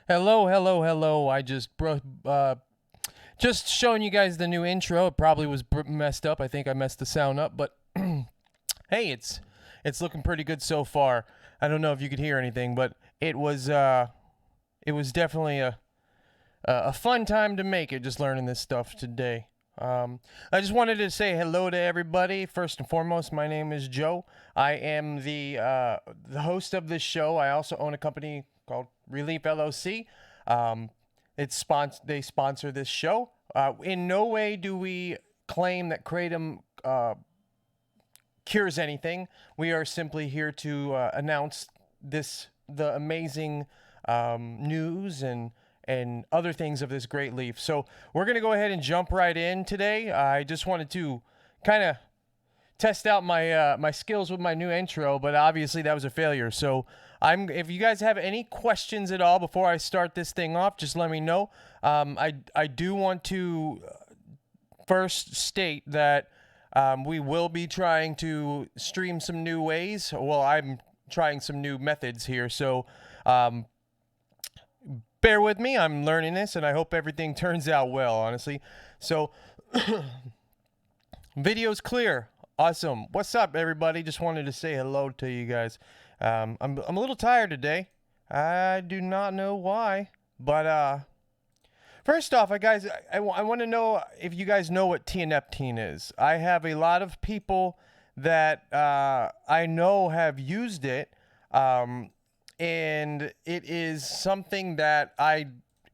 Hello, hello, hello. Just showing you guys the new intro. It probably was messed up. I think I messed the sound up, but hey, it's looking pretty good so far. I don't know if you could hear anything, but it was definitely a fun time to make it. Just learning this stuff today. I just wanted to say hello to everybody. First and foremost, my name is Joe. I am the host of this show. I also own a company called Relief LLC. Um, they sponsor this show. In no way do we claim that Kratom cures anything. We are simply here to announce the amazing news and other things of this great leaf. So we're gonna go ahead and jump right in today. I just wanted to kind of test out my skills with my new intro, but obviously that was a failure. So if you guys have any questions at all before I start this thing off, just let me know. I do want to first state that we will be trying to stream some new ways. Well, I'm trying some new methods here, so bear with me. I'm learning this, and I hope everything turns out well, honestly. So, video's clear. Awesome. What's up, everybody? Just wanted to say hello to you guys. I'm a little tired today. I do not know why, but first off, I want to know if you guys know what Tianeptine is. I have a lot of people that I know have used it, and it is something that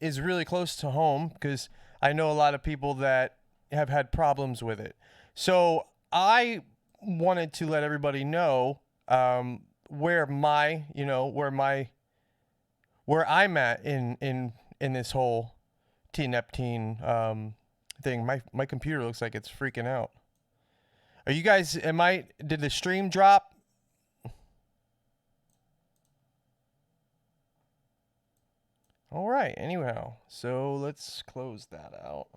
is really close to home because I know a lot of people that have had problems with it. So I wanted to let everybody know where I'm at in this whole Tianeptine thing. My computer looks like it's freaking out. Are you guys? Did the stream drop? All right. Anyhow, so let's close that out.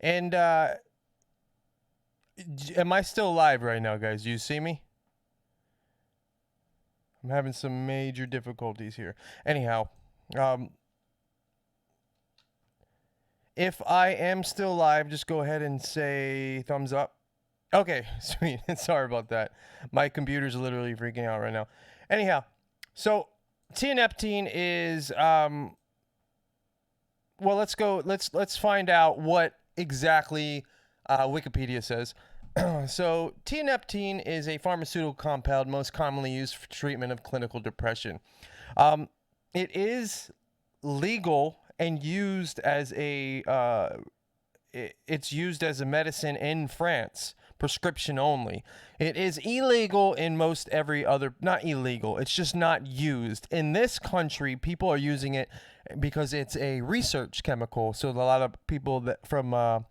And am I still live right now, guys? Do you see me? I'm having some major difficulties here. Anyhow, if I am still live, just go ahead and say thumbs up. Okay, sweet. Sorry about that. My computer's literally freaking out right now. Anyhow, so Tianeptine is well, let's find out what exactly Wikipedia says. So Tianeptine is a pharmaceutical compound most commonly used for treatment of clinical depression. It is legal and used as it's used as a medicine in France, prescription only. It is illegal in most every other, not illegal, it's just not used. In this country, people are using it because it's a research chemical. So a lot of people that from a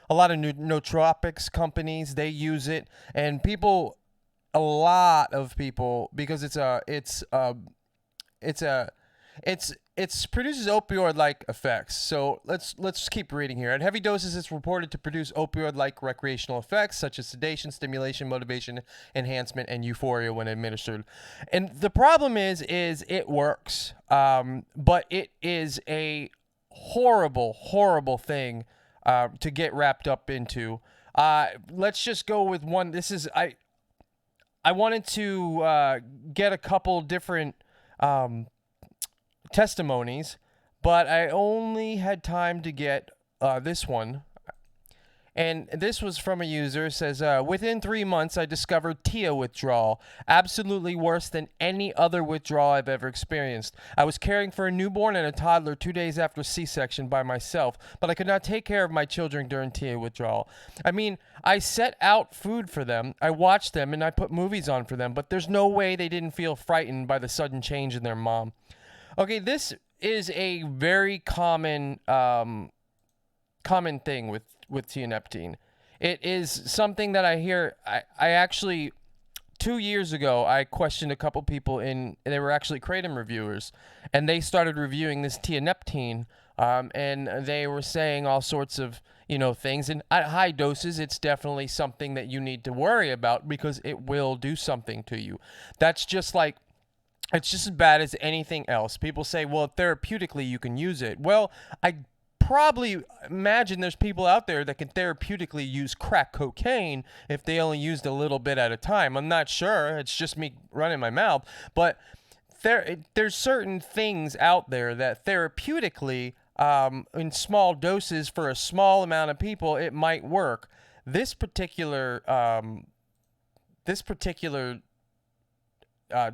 lot of nootropics companies, they use it, and a lot of people, because it produces opioid-like effects. So let's keep reading here. At heavy doses, it's reported to produce opioid-like recreational effects such as sedation, stimulation, motivation, enhancement, and euphoria when administered. And the problem is it works, but it is a horrible, horrible thing to get wrapped up into. Let's just go with one. I wanted to get a couple different testimonies, but I only had time to get this one. And this was from a user. It says, within 3 months, I discovered TIA withdrawal. Absolutely worse than any other withdrawal I've ever experienced. I was caring for a newborn and a toddler 2 days after C-section by myself, but I could not take care of my children during TIA withdrawal. I mean, I set out food for them, I watched them, and I put movies on for them, but there's no way they didn't feel frightened by the sudden change in their mom. Okay, this is a very common thing with Tianeptine. It is something that I hear. I actually 2 years ago I questioned a couple people they were actually Kratom reviewers, and they started reviewing this Tianeptine, and they were saying all sorts of things. And at high doses, it's definitely something that you need to worry about because it will do something to you. That's just like It's just as bad as anything else. People say, well, therapeutically you can use it. Well, I probably imagine there's people out there that can therapeutically use crack cocaine if they only used a little bit at a time. I'm not sure. It's just me running my mouth. But there's certain things out there that therapeutically, in small doses for a small amount of people, it might work. This particular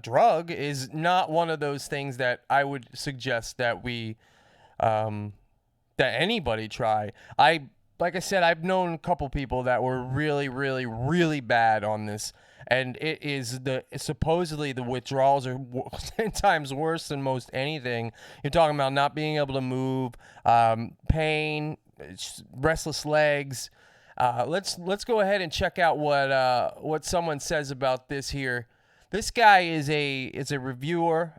drug is not one of those things that I would suggest that that anybody try. Like I said, I've known a couple people that were really, really, really bad on this, and supposedly the withdrawals are 10 times worse than most anything. You're talking about not being able to move, pain, restless legs. Let's go ahead and check out what someone says about this here. This guy is a reviewer.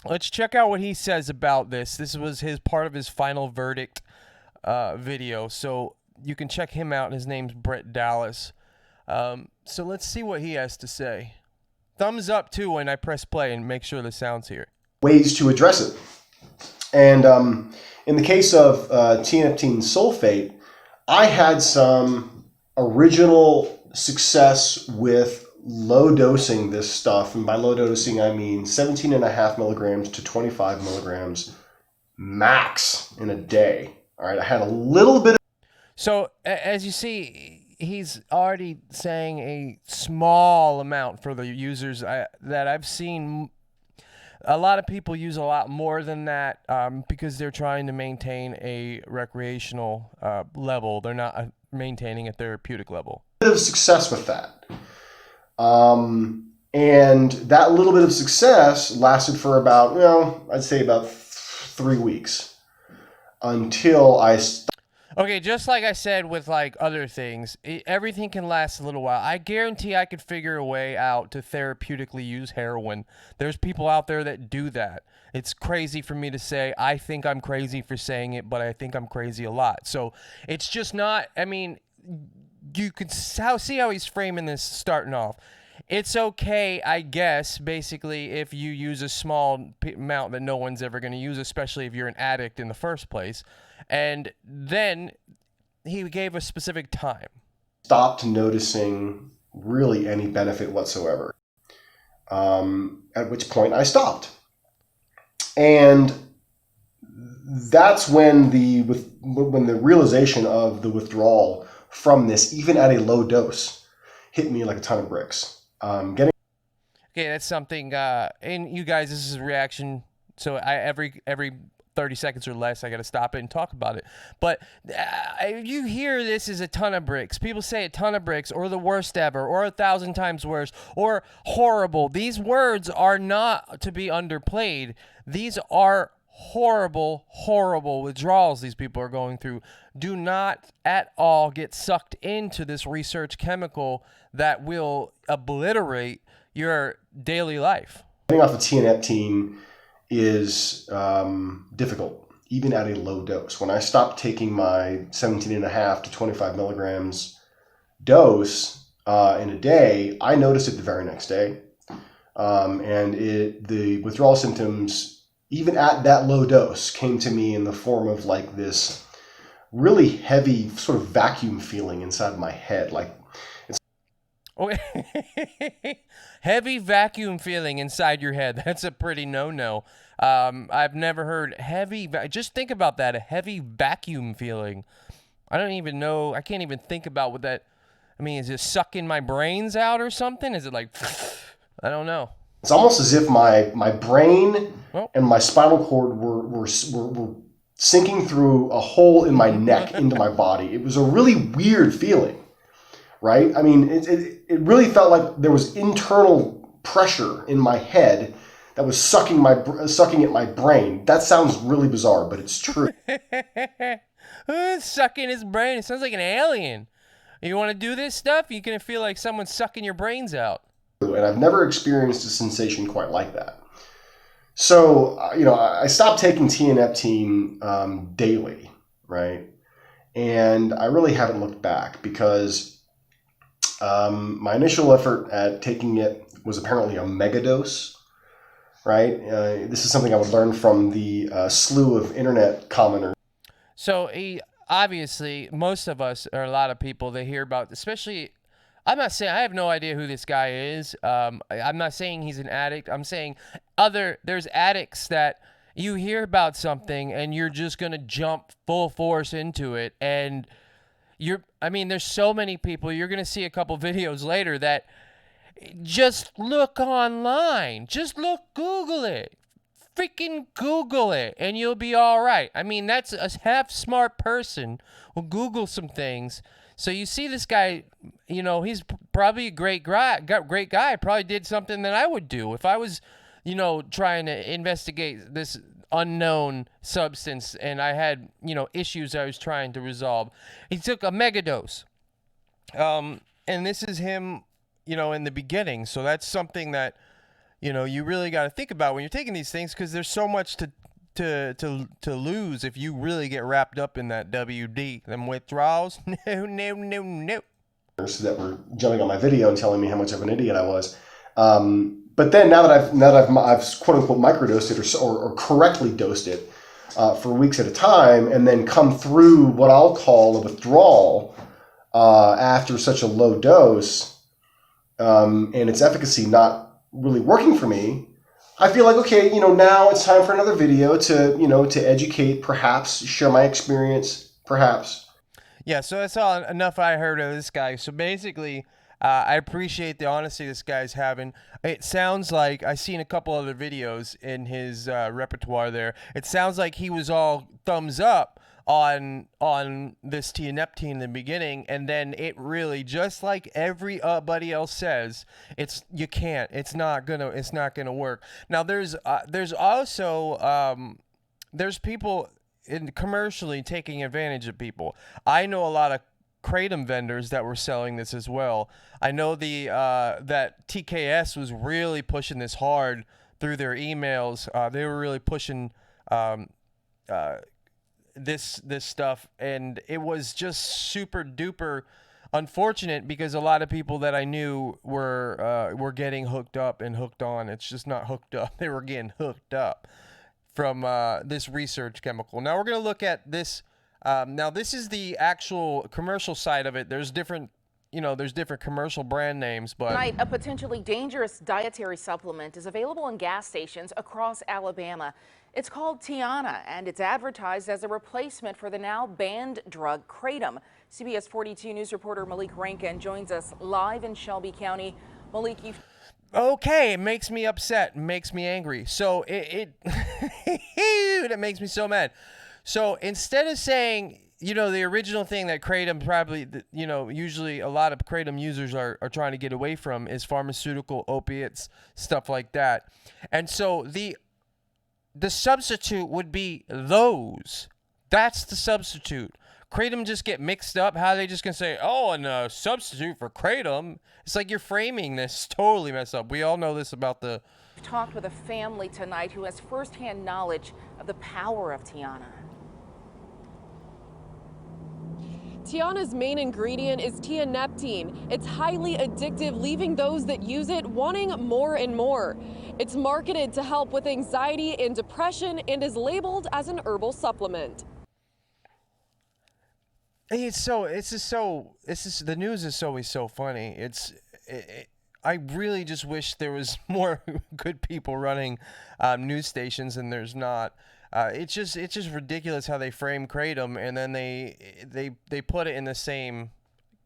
Let's check out what he says about this. This was his part of his final verdict video, so you can check him out. His name's Brett Dallas. So let's see what he has to say. Thumbs up too when I press play and make sure the sound's here. Ways to address it. And in the case of tianeptine sulfate, I had some original success with low dosing this stuff. And by low dosing, I mean 17.5 milligrams to 25 milligrams max in a day. All right, I had a little bit of... So as you see, he's already saying a small amount for the users that I've seen. A lot of people use a lot more than that because they're trying to maintain a recreational level. They're not maintaining a therapeutic level. Bit of success with that. And that little bit of success lasted for about, I'd say about 3 weeks until I... Okay, just like I said with like other things, everything can last a little while. I guarantee I could figure a way out to therapeutically use heroin. There's people out there that do that. It's crazy for me to say. I think I'm crazy for saying it, but I think I'm crazy a lot. So it's just not, I mean, you could see how he's framing this starting off. It's okay, I guess, basically, if you use a small amount that no one's ever going to use, especially if you're an addict in the first place. And then he gave a specific time. Stopped noticing really any benefit whatsoever. At which point I stopped. And that's when the realization of the withdrawal from this, even at a low dose, hit me like a ton of bricks. Okay, that's something. And you guys, this is a reaction. So every 30 seconds or less, I got to stop it and talk about it. But you hear this is a ton of bricks. People say a ton of bricks, or the worst ever, or 1,000 times worse, or horrible. These words are not to be underplayed. These are horrible, horrible withdrawals these people are going through. Do not at all get sucked into this research chemical that will obliterate your daily life. Getting off of tianeptine is difficult, even at a low dose. When I stopped taking my 17.5 to 25 milligrams dose in a day, I noticed it the very next day. And the withdrawal symptoms, even at that low dose, came to me in the form of like this really heavy sort of vacuum feeling inside my head. Like it's heavy vacuum feeling inside your head. That's a pretty no-no. I've never heard heavy. Just think about that. A heavy vacuum feeling. I don't even know. I can't even think about what that. I mean, is it sucking my brains out or something? Is it like, I don't know. It's almost as if my brain and my spinal cord were sinking through a hole in my neck into my body. It was a really weird feeling, right? I mean, it really felt like there was internal pressure in my head that was sucking at my brain. That sounds really bizarre, but it's true. Who's sucking his brain? It sounds like an alien. You want to do this stuff? You're going to feel like someone's sucking your brains out. And I've never experienced a sensation quite like that. So, I stopped taking tianeptine daily, right? And I really haven't looked back because my initial effort at taking it was apparently a mega dose. right? This is something I would learn from the slew of internet commenters. So obviously, most of us, or a lot of people, they hear about, especially, I'm not saying, I have no idea who this guy is. I'm not saying he's an addict. I'm saying there's addicts that you hear about something and you're just going to jump full force into it. And there's so many people, you're going to see a couple videos later that just look online. Google it. Freaking Google it and you'll be all right. I mean, that's a half smart person will Google some things. So you see this guy, he's probably a great guy. Probably did something that I would do if I was, trying to investigate this unknown substance and I had, issues I was trying to resolve. He took a megadose. And this is him, in the beginning. So that's something that you really got to think about when you're taking these things, because there's so much to lose if you really get wrapped up in that WD, them withdrawals. No. That were jumping on my video and telling me how much of an idiot I was. But then now that I've quote unquote microdosed it or correctly dosed it for weeks at a time, and then come through what I'll call a withdrawal after such a low dose, and its efficacy not really working for me, I feel like, okay, now it's time for another video to educate, perhaps share my experience, perhaps. Yeah, so that's all enough I heard of this guy. So basically, I appreciate the honesty this guy's having. It sounds like I've seen a couple other videos in his repertoire there. It sounds like he was all thumbs up on this Tianeptine in the beginning, and then it really, just like everybody else says, it's not gonna work. Now there's also there's people commercially taking advantage of people. I know a lot of kratom vendors that were selling this as well. I know that TKS was really pushing this hard through their emails. They were really pushing this stuff, and it was just super duper unfortunate because a lot of people that I knew were getting hooked up and hooked on. It's just not hooked up. They were getting hooked up from this research chemical. Now we're going to look at this. Now this is the actual commercial side of it. There's different commercial brand names, but tonight, a potentially dangerous dietary supplement is available in gas stations across Alabama. It's called Tiana, and it's advertised as a replacement for the now banned drug Kratom. CBS 42 News reporter Malik Rankin joins us live in Shelby County. Malik, okay, it makes me upset, makes me angry. So it that makes me so mad. So instead of saying, the original thing that Kratom probably, usually a lot of Kratom users are trying to get away from is pharmaceutical opiates, stuff like that. And so the substitute would be those. That's the substitute. Kratom just get mixed up. How are they just going to say, and a substitute for Kratom? It's like you're framing this totally messed up. We all know this about the... We've talked with a family tonight who has firsthand knowledge of the power of Tiana. Tiana's main ingredient is tianeptine. It's highly addictive, leaving those that use it wanting more and more. It's marketed to help with anxiety and depression and is labeled as an herbal supplement. The news is always so funny. I really just wish there was more good people running news stations, and there's not. It's just ridiculous how they frame Kratom, and then they put it in the same,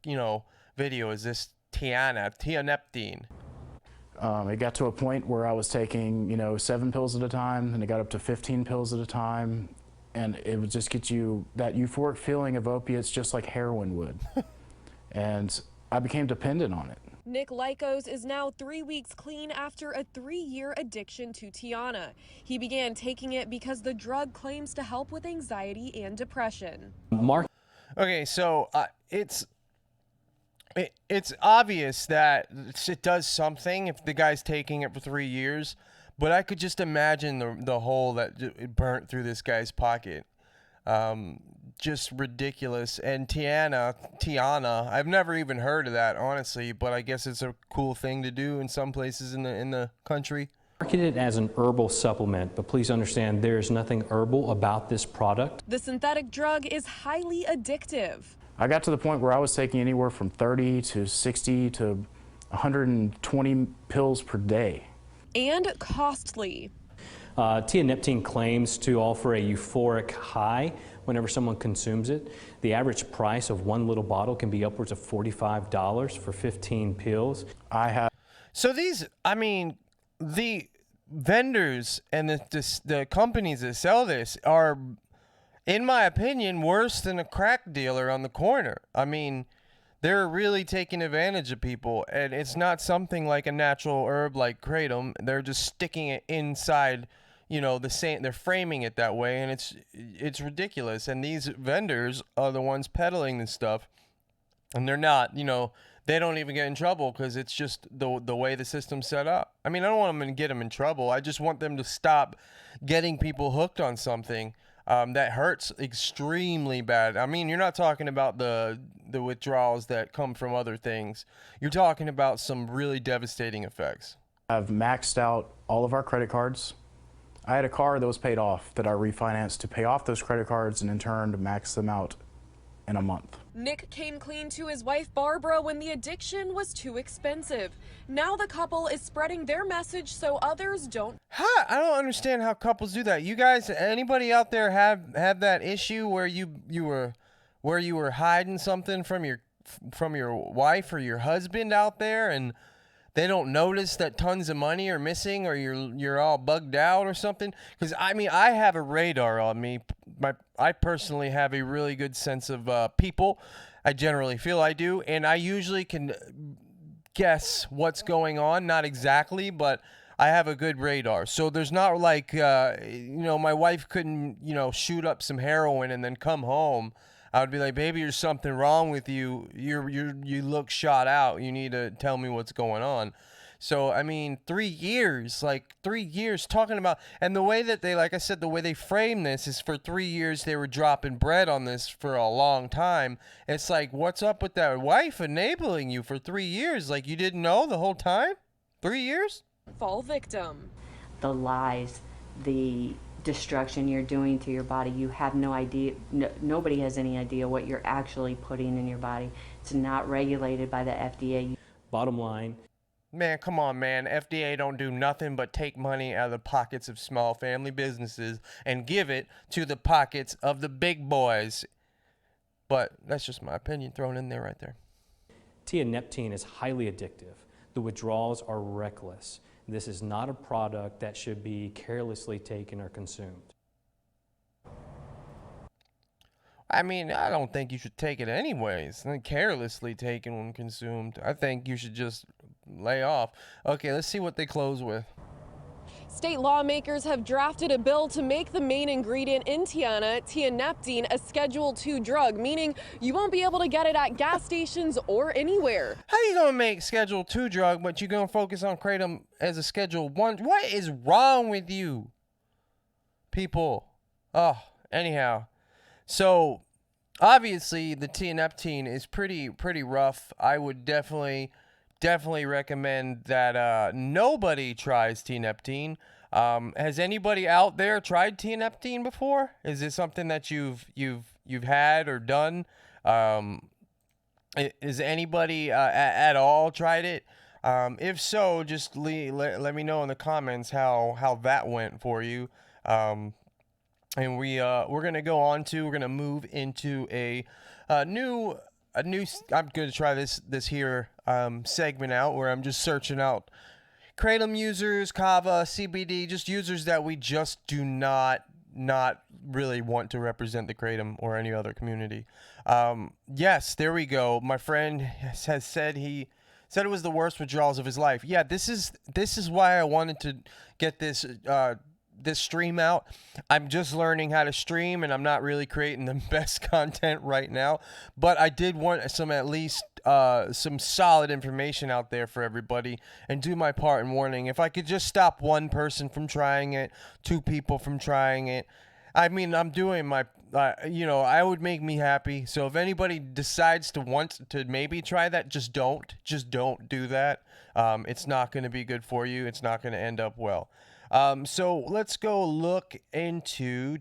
video as this Tianeptine. It got to a point where I was taking, 7 pills at a time, and it got up to 15 pills at a time, and it would just get you that euphoric feeling of opiates just like heroin would. And I became dependent on it. Nick Lycos is now 3 weeks clean after a 3-year addiction to Tiana. He began taking it because the drug claims to help with anxiety and depression. Okay, so it's obvious that it does something if the guy's taking it for 3 years, but I could just imagine the hole that it burnt through this guy's pocket. Just ridiculous. And Tiana, I've never even heard of that, honestly, but I guess it's a cool thing to do in some places in the country. Marketed as an herbal supplement, but please understand there is nothing herbal about this product. The synthetic drug is highly addictive. I got to the point where I was taking anywhere from 30 to 60 to 120 pills per day. And costly. Tianeptine claims to offer a euphoric high whenever someone consumes it. The average price of one little bottle can be upwards of $45 for 15 pills. So these, I mean, the vendors and the companies that sell this are, in my opinion, worse than a crack dealer on the corner. I mean, they're really taking advantage of people, and it's not something like a natural herb like kratom. They're just sticking it inside, you know, they're framing it that way, and it's ridiculous. And these vendors are the ones peddling this stuff, and they're not, you know, they don't even get in trouble because it's just the way the system's set up. I mean, I don't want them to get them in trouble. I just want them to stop getting people hooked on something that hurts extremely bad. I mean, you're not talking about the withdrawals that come from other things. You're talking about some really devastating effects. I've maxed out all of our credit cards. I had a car that was paid off that I refinanced to pay off those credit cards and in turn to max them out in a month. Nick came clean to his wife Barbara when the addiction was too expensive. Now the couple is spreading their message so others don't. I don't understand how couples do that. You guys, anybody out there have that issue where you were hiding something from your wife or your husband out there, and they don't notice that tons of money are missing, or you're all bugged out or something? Because I mean, I have a radar on me. I personally have a really good sense of people. I generally feel I do, and I usually can guess what's going on. Not exactly, but I have a good radar. So there's not like my wife couldn't shoot up some heroin and then come home. I would be like, baby, there's something wrong with you. You look shot out. You need to tell me what's going on. So, I mean, 3 years, talking about, and the way that they, like I said, the way they frame this is for 3 years they were dropping bread on this for a long time. It's like, what's up with that wife enabling you for 3 years? Like, you didn't know the whole time? 3 years? Fall victim. The lies, the destruction you're doing to your body, you have no idea. Nobody has any idea what you're actually putting in your body. It's not regulated by the FDA. Bottom line. Man, come on, man. FDA don't do nothing but take money out of the pockets of small family businesses and give it to the pockets of the big boys. But that's just my opinion thrown in there right there. Tianeptine is highly addictive. The withdrawals are reckless. This is not a product that should be carelessly taken or consumed. I mean, I don't think you should take it anyways. Carelessly taken when consumed. I think you should just lay off. Okay, let's see what they close with. State lawmakers have drafted a bill to make the main ingredient in Tianeptine, a Schedule II drug, meaning you won't be able to get it at gas stations or anywhere. How you gonna make Schedule II drug, but you're gonna focus on kratom as a Schedule I? What is wrong with you, people? Oh, anyhow. So, obviously, the Tianeptine is pretty rough. I would definitely recommend that nobody tries Tianeptine. Has anybody out there tried Tianeptine before? Is it something that you've had or done? Is anybody at all tried it? If so, just let me know in the comments how that went for you. And we're gonna move into a new. I'm gonna try this here segment out where I'm just searching out kratom users, kava, CBD, just users that we just do not really want to represent the kratom or any other community. Yes, there we go. My friend has said it was the worst withdrawals of his life. Yeah, this is why I wanted to get this stream out. I'm just learning how to stream, and I'm not really creating the best content right now, but I did want at least some solid information out there for everybody and do my part in warning. If I could just stop one person from trying it, 2 people from trying it, I mean, I'm doing you know, I would make me happy. So if anybody decides to want to maybe try that, just don't do that. It's not going to be good for you. It's not going to end up well. So let's go look into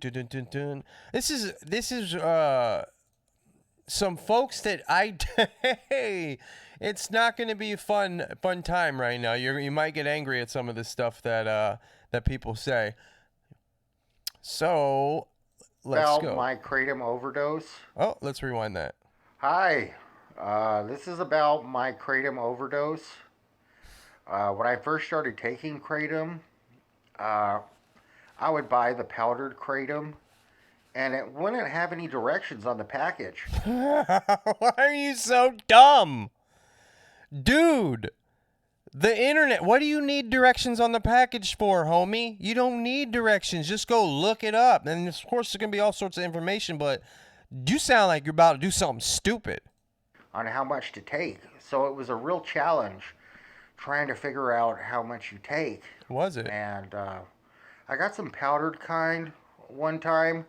this is some folks that hey, it's not going to be a fun time right now. You might get angry at some of the stuff that people say. So let's go. My kratom overdose. Oh, let's rewind that. Hi, this is about my kratom overdose. When I first started taking kratom, I would buy the powdered kratom, and it wouldn't have any directions on the package. Why are you so dumb? Dude, the internet, what do you need directions on the package for, homie? You don't need directions. Just go look it up. And of course, there's going to be all sorts of information, but you sound like you're about to do something stupid. On how much to take. So it was a real challenge trying to figure out how much you take. Was it? And I got some powdered kind one time,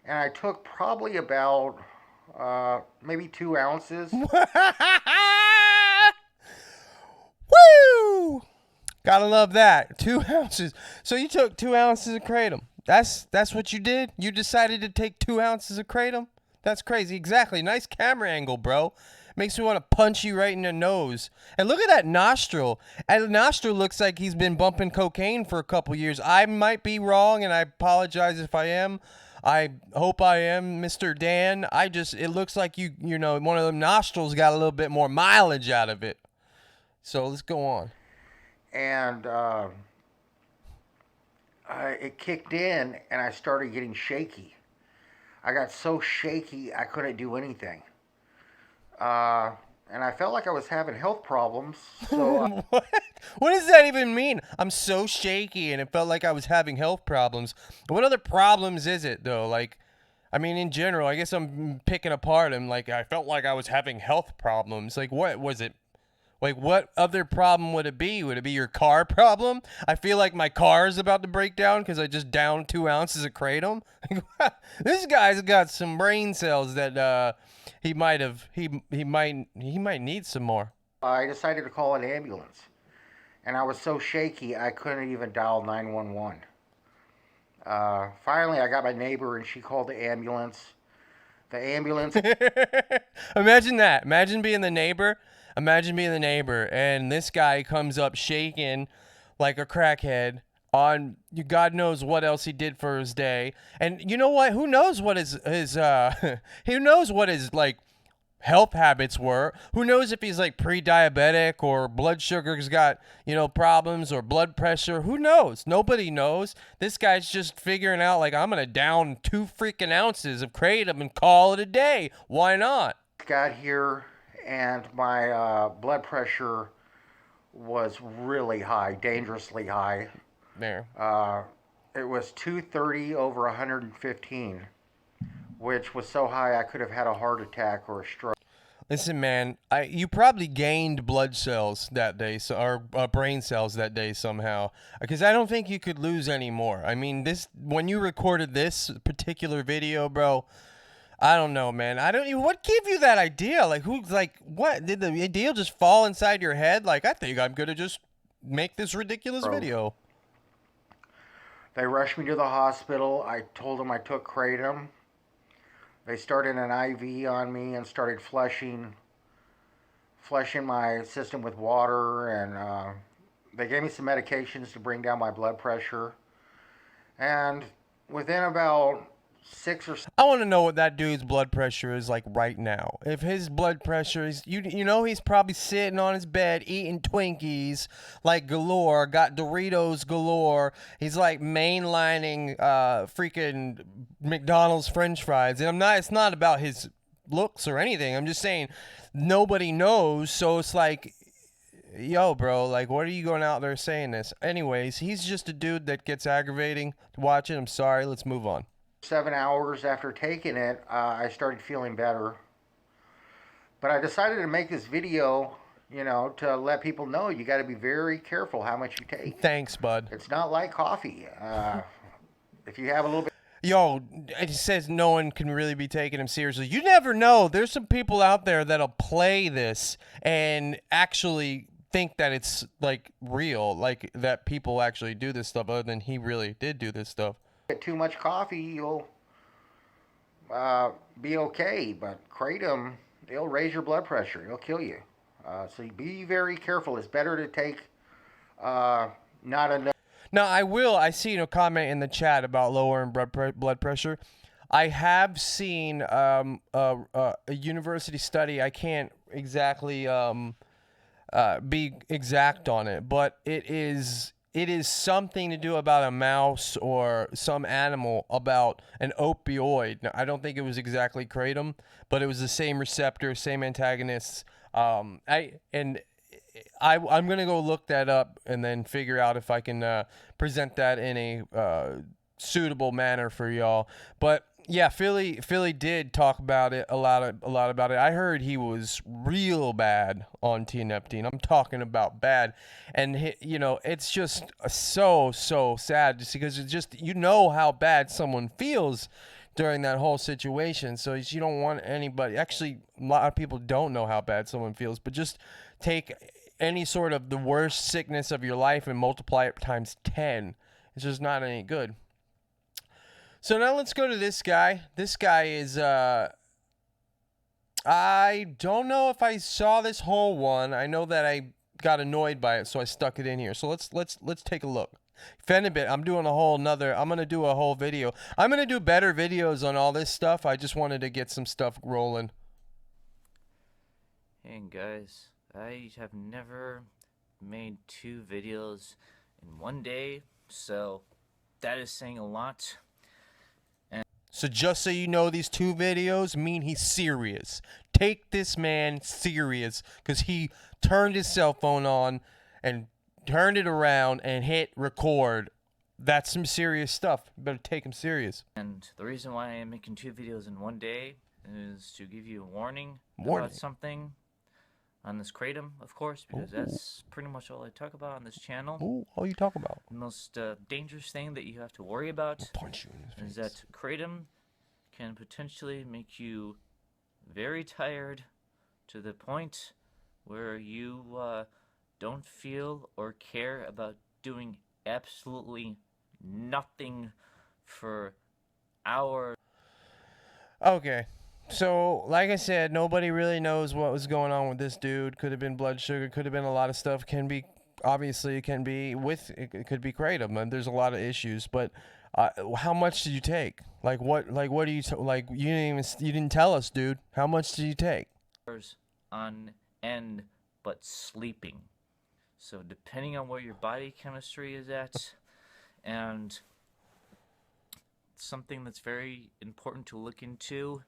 and I took probably about maybe 2 ounces. Woo! Gotta love that. 2 ounces. So you took 2 ounces of kratom. That's what you did? You decided to take 2 ounces of kratom? That's crazy. Exactly. Nice camera angle, bro. Makes me want to punch you right in the nose. And look at that nostril. And the nostril looks like he's been bumping cocaine for a couple years. I might be wrong, and I apologize if I am. I hope I am, Mr. Dan. It looks like you know, one of them nostrils got a little bit more mileage out of it. So let's go on. And it kicked in, and I started getting shaky. I got so shaky I couldn't do anything. And I felt like I was having health problems. So What does that even mean? I'm so shaky and it felt like I was having health problems. What other problems is it though? Like, I mean, in general, I guess I'm picking apart. I'm like, I felt like I was having health problems. Like, what was it? Like, what other problem would it be? Would it be your car problem? I feel like my car is about to break down because I just downed 2 ounces of kratom. This guy's got some brain cells that he might need some more. I decided to call an ambulance, and I was so shaky I couldn't even dial 911. Finally, I got my neighbor, and she called the ambulance. The ambulance. Imagine that. Imagine being the neighbor. And this guy comes up shaking like a crackhead on God knows what else he did for his day. And you know what? Who knows what his who knows what his like health habits were? Who knows if he's like pre-diabetic or blood sugar's got, you know, problems or blood pressure? Who knows? Nobody knows. This guy's just figuring out like, I'm going to down 2 freaking ounces of kratom and call it a day. Why not? Got here, and my blood pressure was really high, dangerously high. There. It was 230 over 115, which was so high I could have had a heart attack or a stroke. Listen, man, you probably gained blood cells that day, or brain cells that day somehow, because I don't think you could lose any more. I mean, when you recorded this particular video, bro, I don't know, man. What gave you that idea? Like, what? Did the idea just fall inside your head? Like, I think I'm going to just make this ridiculous video. They rushed me to the hospital. I told them I took kratom. They started an IV on me and started flushing my system with water, and they gave me some medications to bring down my blood pressure. And within about 6 or 7... I want to know what that dude's blood pressure is like right now. If his blood pressure is, you know, he's probably sitting on his bed eating Twinkies like galore, got Doritos galore. He's like mainlining freaking McDonald's French fries. And it's not about his looks or anything. I'm just saying nobody knows. So it's like, yo, bro, like, what are you going out there saying this? Anyways, he's just a dude that gets aggravating to watch it. I'm sorry. Let's move on. 7 hours after taking it, I started feeling better. But I decided to make this video, you know, to let people know you got to be very careful how much you take. Thanks, bud. It's not like coffee. If you have a little bit... Yo, it says no one can really be taking him seriously. You never know. There's some people out there that'll play this and actually think that it's like real, like that people actually do this stuff other than he really did do this stuff. Get too much coffee, you'll be okay. But kratom, it'll raise your blood pressure. It'll kill you. So be very careful. It's better to take not enough. Now, I see a comment in the chat about lowering blood pressure. I have seen a university study. I can't exactly be exact on it, but it is something to do about a mouse or some animal about an opioid. Now, I don't think it was exactly kratom, but it was the same receptor, same antagonists. I'm gonna go look that up and then figure out if I can present that in a suitable manner for y'all. But yeah, Philly did talk about it a lot about it. I heard he was real bad on Tianeptine. I'm talking about bad, and it's just so sad just because it's just how bad someone feels during that whole situation. So you don't want anybody. Actually, a lot of people don't know how bad someone feels, but just take any sort of the worst sickness of your life and multiply it times 10. It's just not any good. So now let's go to this guy. This guy is I don't know if I saw this whole one. I know that I got annoyed by it, so I stuck it in here. So let's take a look. Fenibit, I'm gonna do a whole video. I'm gonna do better videos on all this stuff. I just wanted to get some stuff rolling. Hey guys, I have never made 2 videos in one day, so that is saying a lot. So just so you know, these 2 videos mean he's serious. Take this man serious, because he turned his cell phone on and turned it around and hit record. That's some serious stuff. You better take him serious. And the reason why I am making 2 videos in one day is to give you a warning about something on this kratom, of course, because that's pretty much all I talk about on this channel. Ooh, all you talk about. The most dangerous thing that you have to worry about is that kratom can potentially make you very tired to the point where you don't feel or care about doing absolutely nothing for hours. Okay. So, like I said, nobody really knows what was going on with this dude. Could have been blood sugar. Could have been a lot of stuff. Obviously, it can be it could be kratom, and there's a lot of issues. But how much did you take? What do you you didn't tell us, dude. How much did you take? On end, but sleeping. So depending on where your body chemistry is at, and something that's very important to look into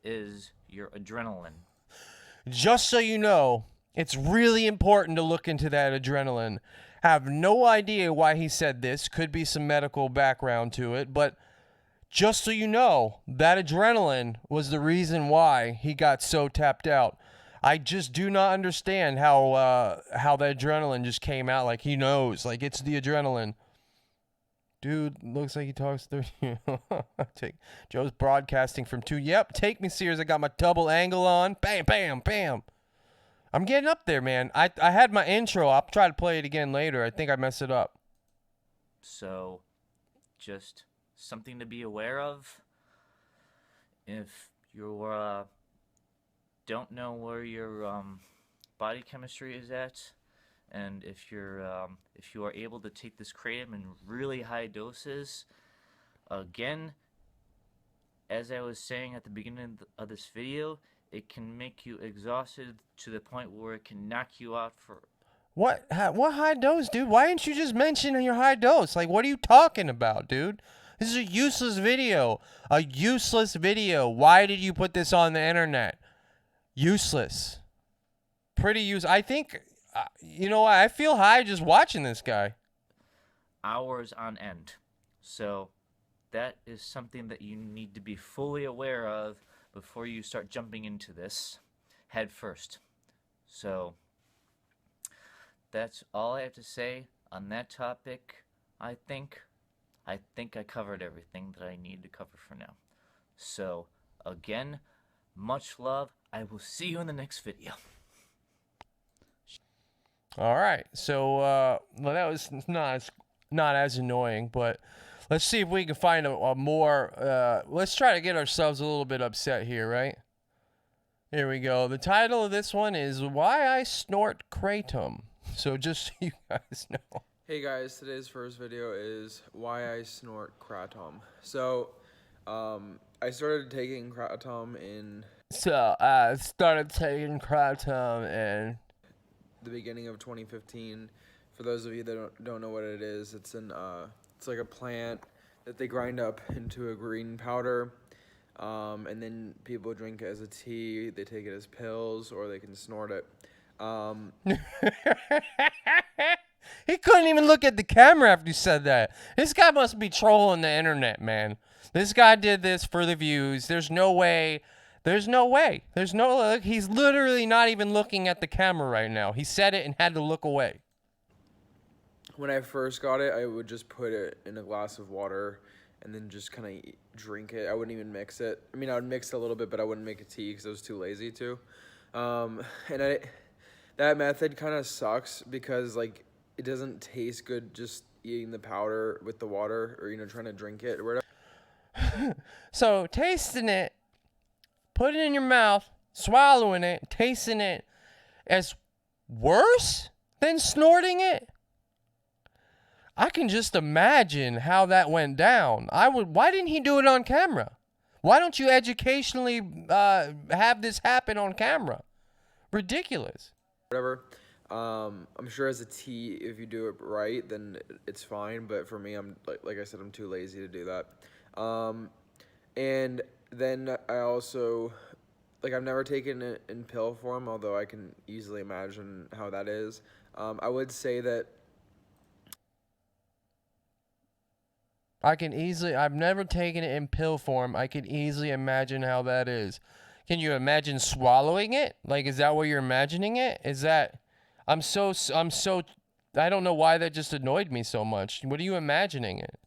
is your adrenaline. Just so you know, it's really important to look into that adrenaline. Have no idea why he said this. Could be some medical background to it, but just so you know, that adrenaline was the reason why he got so tapped out. I just do not understand how the adrenaline just came out. Like he knows, like it's the adrenaline. Dude, looks like he talks through you. Joe's broadcasting from 2. Yep, take me serious. I got my double angle on. Bam, bam, bam. I'm getting up there, man. I had my intro. I'll try to play it again later. I think I messed it up. So, just something to be aware of. If you don't know where your body chemistry is at, and if you are able to take this kratom in really high doses, again, as I was saying at the beginning of this video, it can make you exhausted to the point where it can knock you out for... What high dose, dude? Why didn't you just mention your high dose? Like, what are you talking about, dude? This is a useless video. A useless video. Why did you put this on the internet? Useless. Pretty useless. I think... you know what? I feel high just watching this guy. Hours on end. So that is something that you need to be fully aware of before you start jumping into this head first. So that's all I have to say on that topic. I think I think I covered everything that I need to cover for now. So, again, much love. I will see you in the next video. All right. So, well, that was not as annoying, but let's see if we can find a more. Let's try to get ourselves a little bit upset here, right? Here we go. The title of this one is "Why I Snort Kratom." So just so you guys know. Hey guys, today's first video is why I snort Kratom. So, I started taking Kratom in So I started taking Kratom in the beginning of 2015. For those of you that don't know what it is, it's like a plant that they grind up into a green powder, and then people drink it as a tea. They take it as pills, or they can snort it. He couldn't even look at the camera after you said that. This guy must be trolling the internet, man. This guy did this for the views. There's no way. He's literally not even looking at the camera right now. He said it and had to look away. When I first got it, I would just put it in a glass of water and then just kind of drink it. I wouldn't even mix it. I mean, I would mix it a little bit, but I wouldn't make a tea because I was too lazy to. That method kind of sucks because, like, it doesn't taste good just eating the powder with the water or, trying to drink it or whatever. So, tasting it, putting it in your mouth, swallowing it, tasting it as worse than snorting it? I can just imagine how that went down. Why didn't he do it on camera? Why don't you educationally have this happen on camera? Ridiculous. Whatever. I'm sure as a tea, if you do it right, then it's fine. But for me, I'm like I said, I'm too lazy to do that. And then I also, I've never taken it in pill form, although I can easily imagine how that is. I would say that I've never taken it in pill form. I can easily imagine how that is. Can you imagine swallowing it? Like, is that what you're imagining it? I don't know why that just annoyed me so much. What are you imagining it?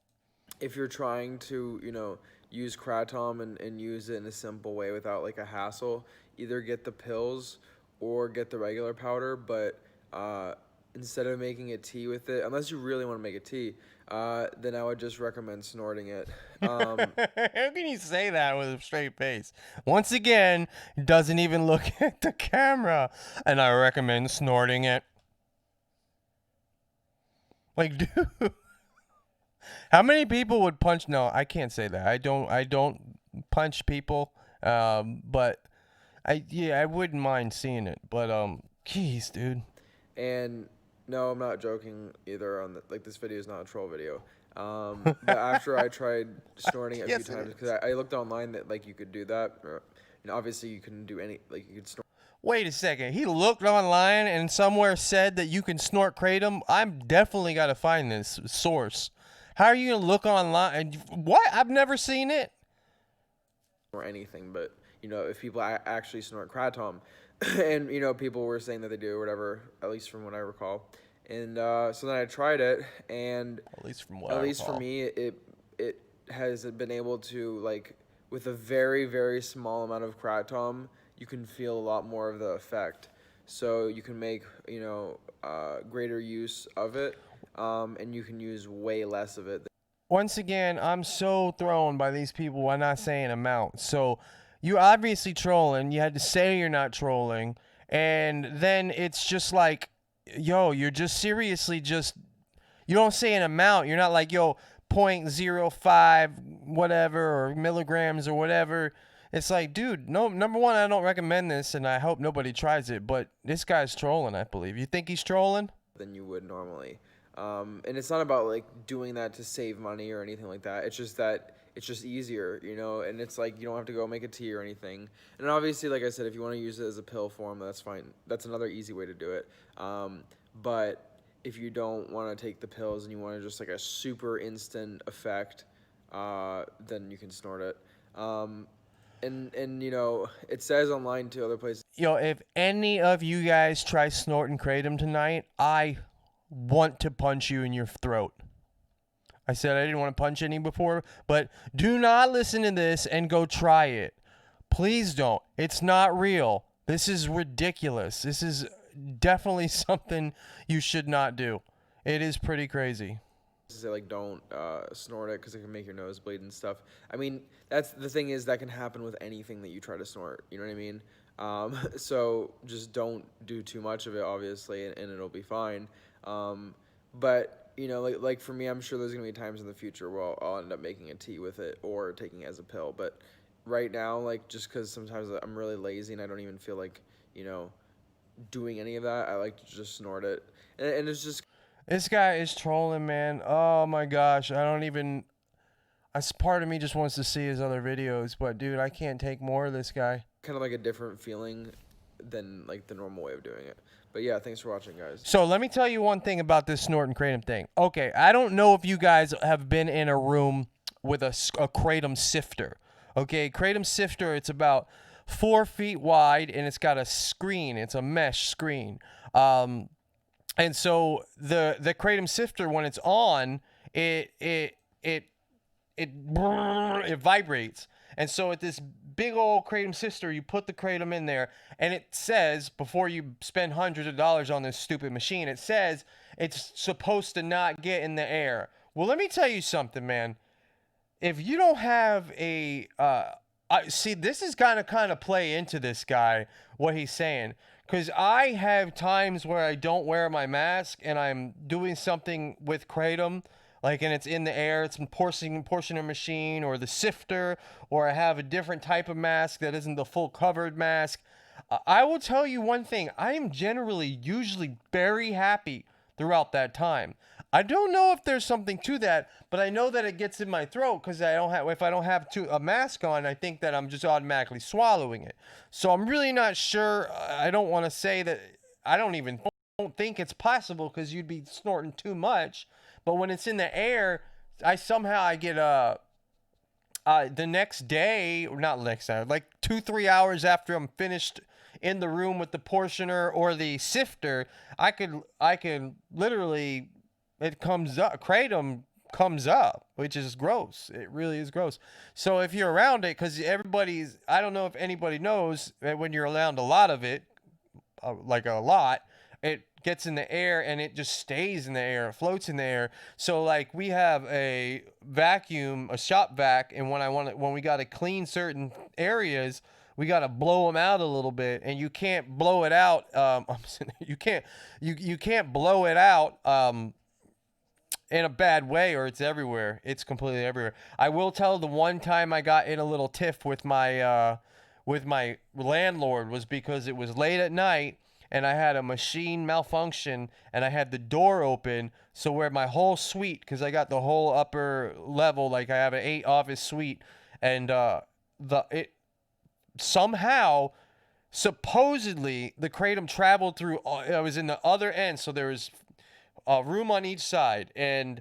if you're trying to, use Kratom and use it in a simple way without like a hassle, either get the pills or get the regular powder, but instead of making a tea with it, unless you really want to make a tea, then I would just recommend snorting it. How can you say that with a straight face? Once again, doesn't even look at the camera, and I recommend snorting it. Like, dude, how many people would punch? No, I can't say that. I don't punch people, but I wouldn't mind seeing it. But geez, dude. And no, I'm not joking either. This video is not a troll video. But after I tried snorting it a Yes, few it times, is. because I looked online that you could do that. Or, obviously you couldn't do you could snort. Wait a second. He looked online and somewhere said that you can snort kratom. I'm definitely got to find this source. How are you going to look online? And what? I've never seen it. Or anything, but if people actually snort Kratom, and people were saying that they do or whatever, at least from what I recall, and so then I tried it, and At least from what at I least for recall. me, it has been able to, with a very, very small amount of Kratom, you can feel a lot more of the effect, so you can make greater use of it, and you can use way less of it. Once again, I'm so thrown by these people by not saying amount. So you're obviously trolling. You had to say you're not trolling. And then it's just like, yo, you're just seriously you don't say an amount. You're not like, yo, 0.05 whatever or milligrams or whatever. It's like, dude, no, number one, I don't recommend this, and I hope nobody tries it. But this guy's trolling, I believe. You think he's trolling? Than you would normally. And it's not about doing that to save money or anything like that. It's just that it's just easier, and it's you don't have to go make a tea or anything. And obviously, like I said, if you want to use it as a pill form, that's fine. That's another easy way to do it. But if you don't want to take the pills and you want just a super instant effect, then you can snort it. And it says online to other places. Yo, if any of you guys try snorting kratom tonight, I want to punch you in your throat. I said I didn't want to punch any before, but do not listen to this and go try it. Please don't. It's not real. This is ridiculous. This is definitely something you should not do. It is pretty crazy. Say like don't snort it because it can make your nose bleed and stuff. I mean, that's the thing is that can happen with anything that you try to snort. You know what I mean? So just don't do too much of it, obviously, and it'll be fine. But you know, like for me, I'm sure there's gonna be times in the future where I'll end up making a tea with it or taking it as a pill. But right now, like just because sometimes I'm really lazy and I don't even feel like, you know, doing any of that, I like to just snort it, and it's just. This guy is trolling, man. Oh my gosh, I don't even. Part of me just wants to see his other videos, but dude, I can't take more of this guy. Kind of like a different feeling than like the normal way of doing it. But yeah, thanks for watching, guys. So let me tell you one thing about this Snort and Kratom thing. Okay, I don't know if you guys have been in a room with a Kratom sifter. Okay, Kratom sifter, it's about 4 feet wide and it's got a screen. It's a mesh screen. And so the Kratom sifter, when it's on, it vibrates. And so at this big old Kratom sifter, you put the Kratom in there, and it says, before you spend hundreds of dollars on this stupid machine, it says it's supposed to not get in the air. Well, let me tell you something, man. If you don't have a see, this is kind of play into this guy, what he's saying. Because I have times where I don't wear my mask and I'm doing something with Kratom, like, and it's in the air, it's in portioner machine or the sifter, or I have a different type of mask that isn't the full covered mask. I will tell you one thing. I am usually very happy throughout that time. I don't know if there's something to that, but I know that it gets in my throat because if I don't have a mask on, I think that I'm just automatically swallowing it. So I'm really not sure. I don't want to say that. I don't think it's possible because you'd be snorting too much. But when it's in the air, I get the next day, or not next day, like 2-3 hours after I'm finished in the room with the portioner or the sifter, I could literally. It comes up, Kratom comes up, which is gross. It really is gross. So if you're around it, because I don't know if anybody knows that when you're around a lot of it, like a lot, it gets in the air and it just stays in the air, it floats in the air. So like we have a vacuum, a shop vac, and when we got to clean certain areas, we got to blow them out a little bit, and you can't blow it out. You can't blow it out. In a bad way, or it's everywhere. It's completely everywhere. I will tell the one time I got in a little tiff with my landlord was because it was late at night and I had a machine malfunction and I had the door open, so where my whole suite, because I got the whole upper level, like I have an 8 office suite, and it somehow supposedly the Kratom traveled through. I was in the other end, so there was a room on each side, and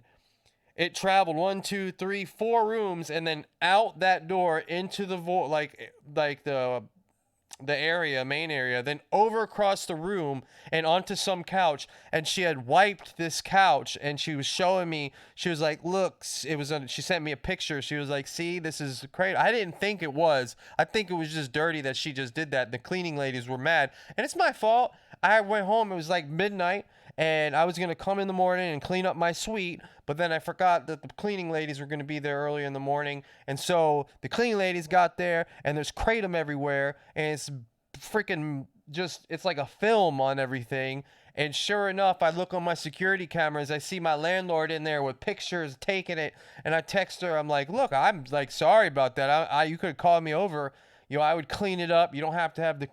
it traveled 1, 2, 3, 4 rooms, and then out that door into the like the area, main area, then over across the room and onto some couch. And she had wiped this couch, and she was showing me. She was like, "Look," she sent me a picture. She was like, "See, this is great." I didn't think it was. I think it was just dirty that she just did that. The cleaning ladies were mad, and it's my fault. I went home. It was like midnight. And I was going to come in the morning and clean up my suite, but then I forgot that the cleaning ladies were going to be there early in the morning. And so the cleaning ladies got there, and there's Kratom everywhere, and it's freaking it's like a film on everything. And sure enough, I look on my security cameras, I see my landlord in there with pictures, taking it, and I text her. I'm like, "Look, I'm like sorry about that. You could have called me over. You know, I would clean it up. You don't have to have the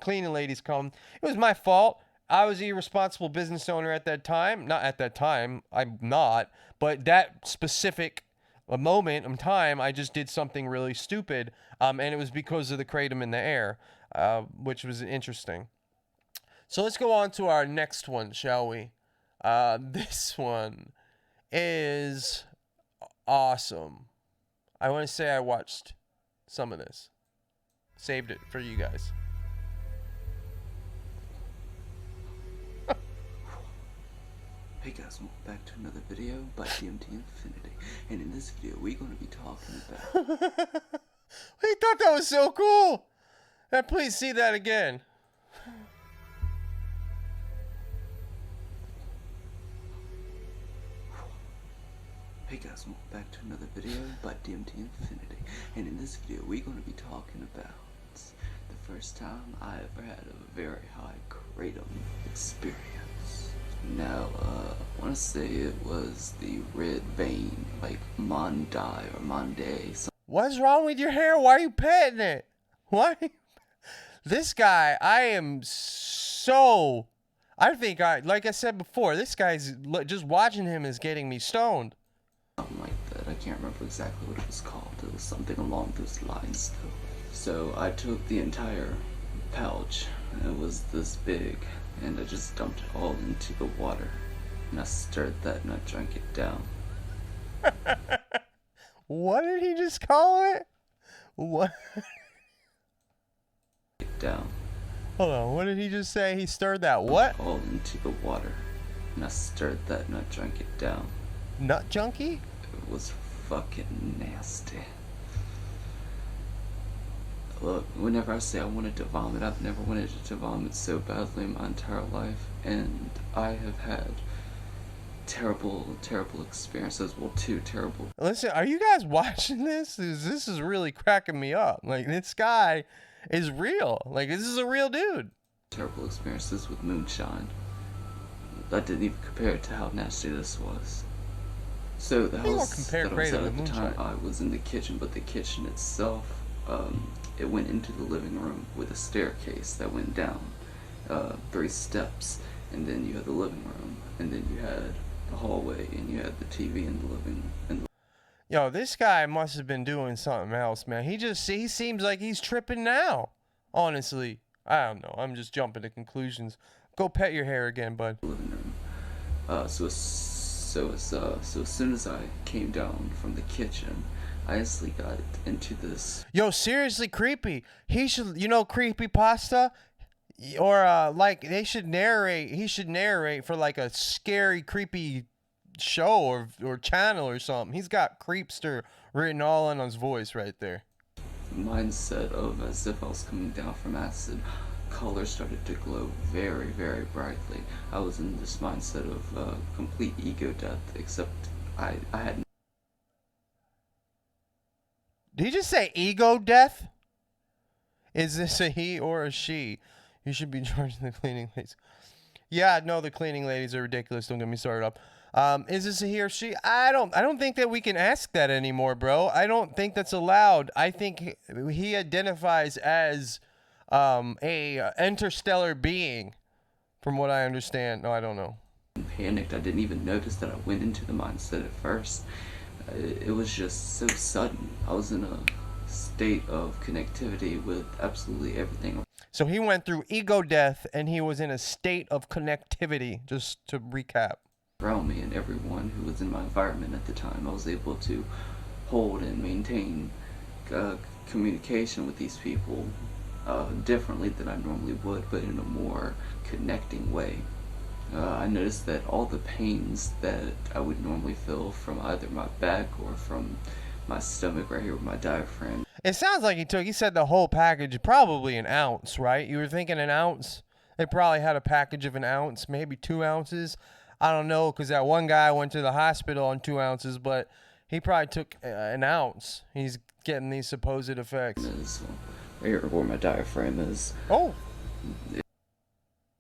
cleaning ladies come. It was my fault. I was an irresponsible business owner at that time. Not at that time. I'm not. But that specific moment in time, I just did something really stupid. And it was because of the Kratom in the air, which was interesting. So let's go on to our next one, shall we? This one is awesome. I want to say I watched some of this. Saved it for you guys. Hey guys, welcome back to another video by DMT Infinity, and in this video we're going to be talking about... He thought that was so cool! Now please see that again. Hey guys, welcome back to another video by DMT Infinity, and in this video we're going to be talking about the first time I ever had a very high kratom experience. Now, I want to say it was the red vein, like Monday or Monday. What's wrong with your hair? Why are you petting it? Why? This guy, I think like I said before, this guy's, just watching him is getting me stoned. Something like that. I can't remember exactly what it was called. It was something along those lines, though. So I took the entire pouch, and it was this big, and I just dumped it all into the water, and I stirred that and I drank it down. What did he just call it? What? It down. Hold on, what did he just say? He stirred that what? All into the water, and I stirred that and I drank it down. Nut junkie? It was fucking nasty. Look, whenever I say I wanted to vomit, I've never wanted to vomit so badly in my entire life, and I have had terrible experiences. Well, two terrible. Listen, are you guys watching this? This is really cracking me up. Like, this guy is real. Like, this is a real dude. Terrible experiences with moonshine. That didn't even compare to how nasty this was. So the house that I was at the time, I was in the kitchen, but the kitchen itself, it went into the living room with a staircase that went down 3 steps, and then you had the living room, and then you had the hallway, and you had the TV in the living room. Yo, this guy must have been doing something else, man. He seems like he's tripping now. Honestly, I don't know. I'm just jumping to conclusions. Go pet your hair again, bud. Living room. So as soon as I came down from the kitchen, I instantly got into this. Yo, seriously, creepy. He should, creepy pasta, or like he should narrate for like a scary, creepy show or channel or something. He's got creepster written all on his voice right there. Mindset of as if I was coming down from acid. Color started to glow very, very brightly. I was in this mindset of complete ego death, except I had. Did you just say ego death? Is this a he or a she? You should be charging the cleaning ladies. Yeah, no, the cleaning ladies are ridiculous. Don't get me started up. Is this a he or she? I don't think that we can ask that anymore, bro. I don't think that's allowed. I think he identifies as a interstellar being, from what I understand. No, I don't know. Panicked. I didn't even notice that I went into the mindset at first. It was just so sudden. I was in a state of connectivity with absolutely everything. So he went through ego death and he was in a state of connectivity, just to recap. Around me and everyone who was in my environment at the time, I was able to hold and maintain communication with these people differently than I normally would, but in a more connecting way. I noticed that all the pains that I would normally feel from either my back or from my stomach right here with my diaphragm. It sounds like he said the whole package, probably an ounce, right? You were thinking an ounce? They probably had a package of an ounce, maybe 2 ounces. I don't know, because that one guy went to the hospital on 2 ounces, but he probably took an ounce. He's getting these supposed effects. Right here where my diaphragm is. Oh.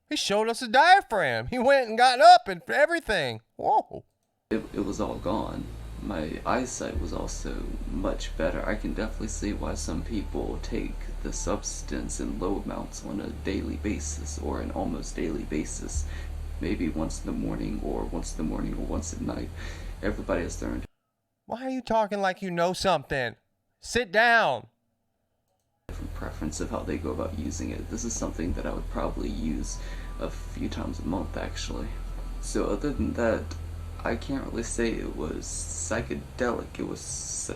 He showed us a diaphragm. He went and got up and everything. Whoa. It was all gone. My eyesight was also much better. I can definitely see why some people take the substance in low amounts on a daily basis or an almost daily basis. Maybe once in the morning or once at night. Everybody has their own. Why are you talking like you know something? Sit down. Different preference of how they go about using it. This is something that I would probably use a few times a month, actually. So other than that, I can't really say it was psychedelic.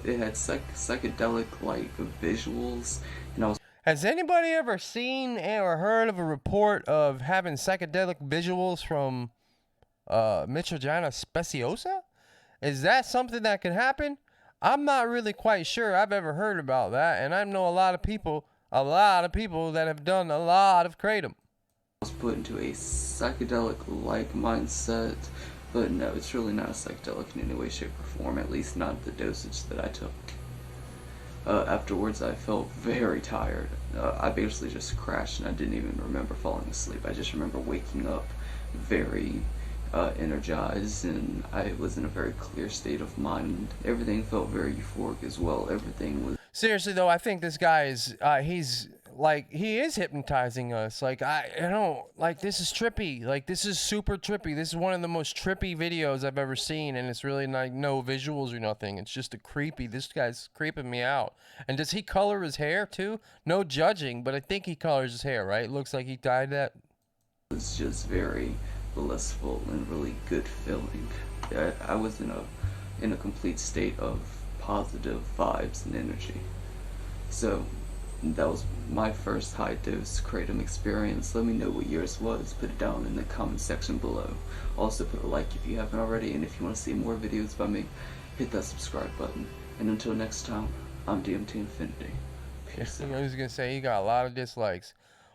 It had psychedelic like visuals, and I was. Has anybody ever seen or heard of a report of having psychedelic visuals from Mitragina speciosa? Is that something that can happen? I'm not really quite sure I've ever heard about that, and I know a lot of people that have done a lot of kratom. I was put into a psychedelic-like mindset, but no, it's really not a psychedelic in any way, shape, or form, at least not the dosage that I took. Afterwards, I felt very tired. I basically just crashed, and I didn't even remember falling asleep. I just remember waking up very energized, and I was in a very clear state of mind. Everything felt very euphoric as well. Everything was... Seriously though, I think this guy is he is hypnotizing us. Like I don't like, this is trippy. Like this is super trippy. This is one of the most trippy videos I've ever seen, and it's really like no visuals or nothing. It's just a creepy. This guy's creeping me out. And does he color his hair too? No judging, but I think he colors his hair, right? It looks like he dyed that. It's just very blissful and really good feeling. I was in a complete state of positive vibes and energy. So that was my first high dose kratom experience. Let me know what yours was. Put it down in the comment section below. Also put a like if you haven't already, and if you want to see more videos by me, hit that subscribe button. And until next time, I'm DMT Infinity. Peace out. I was gonna say, he got a lot of dislikes.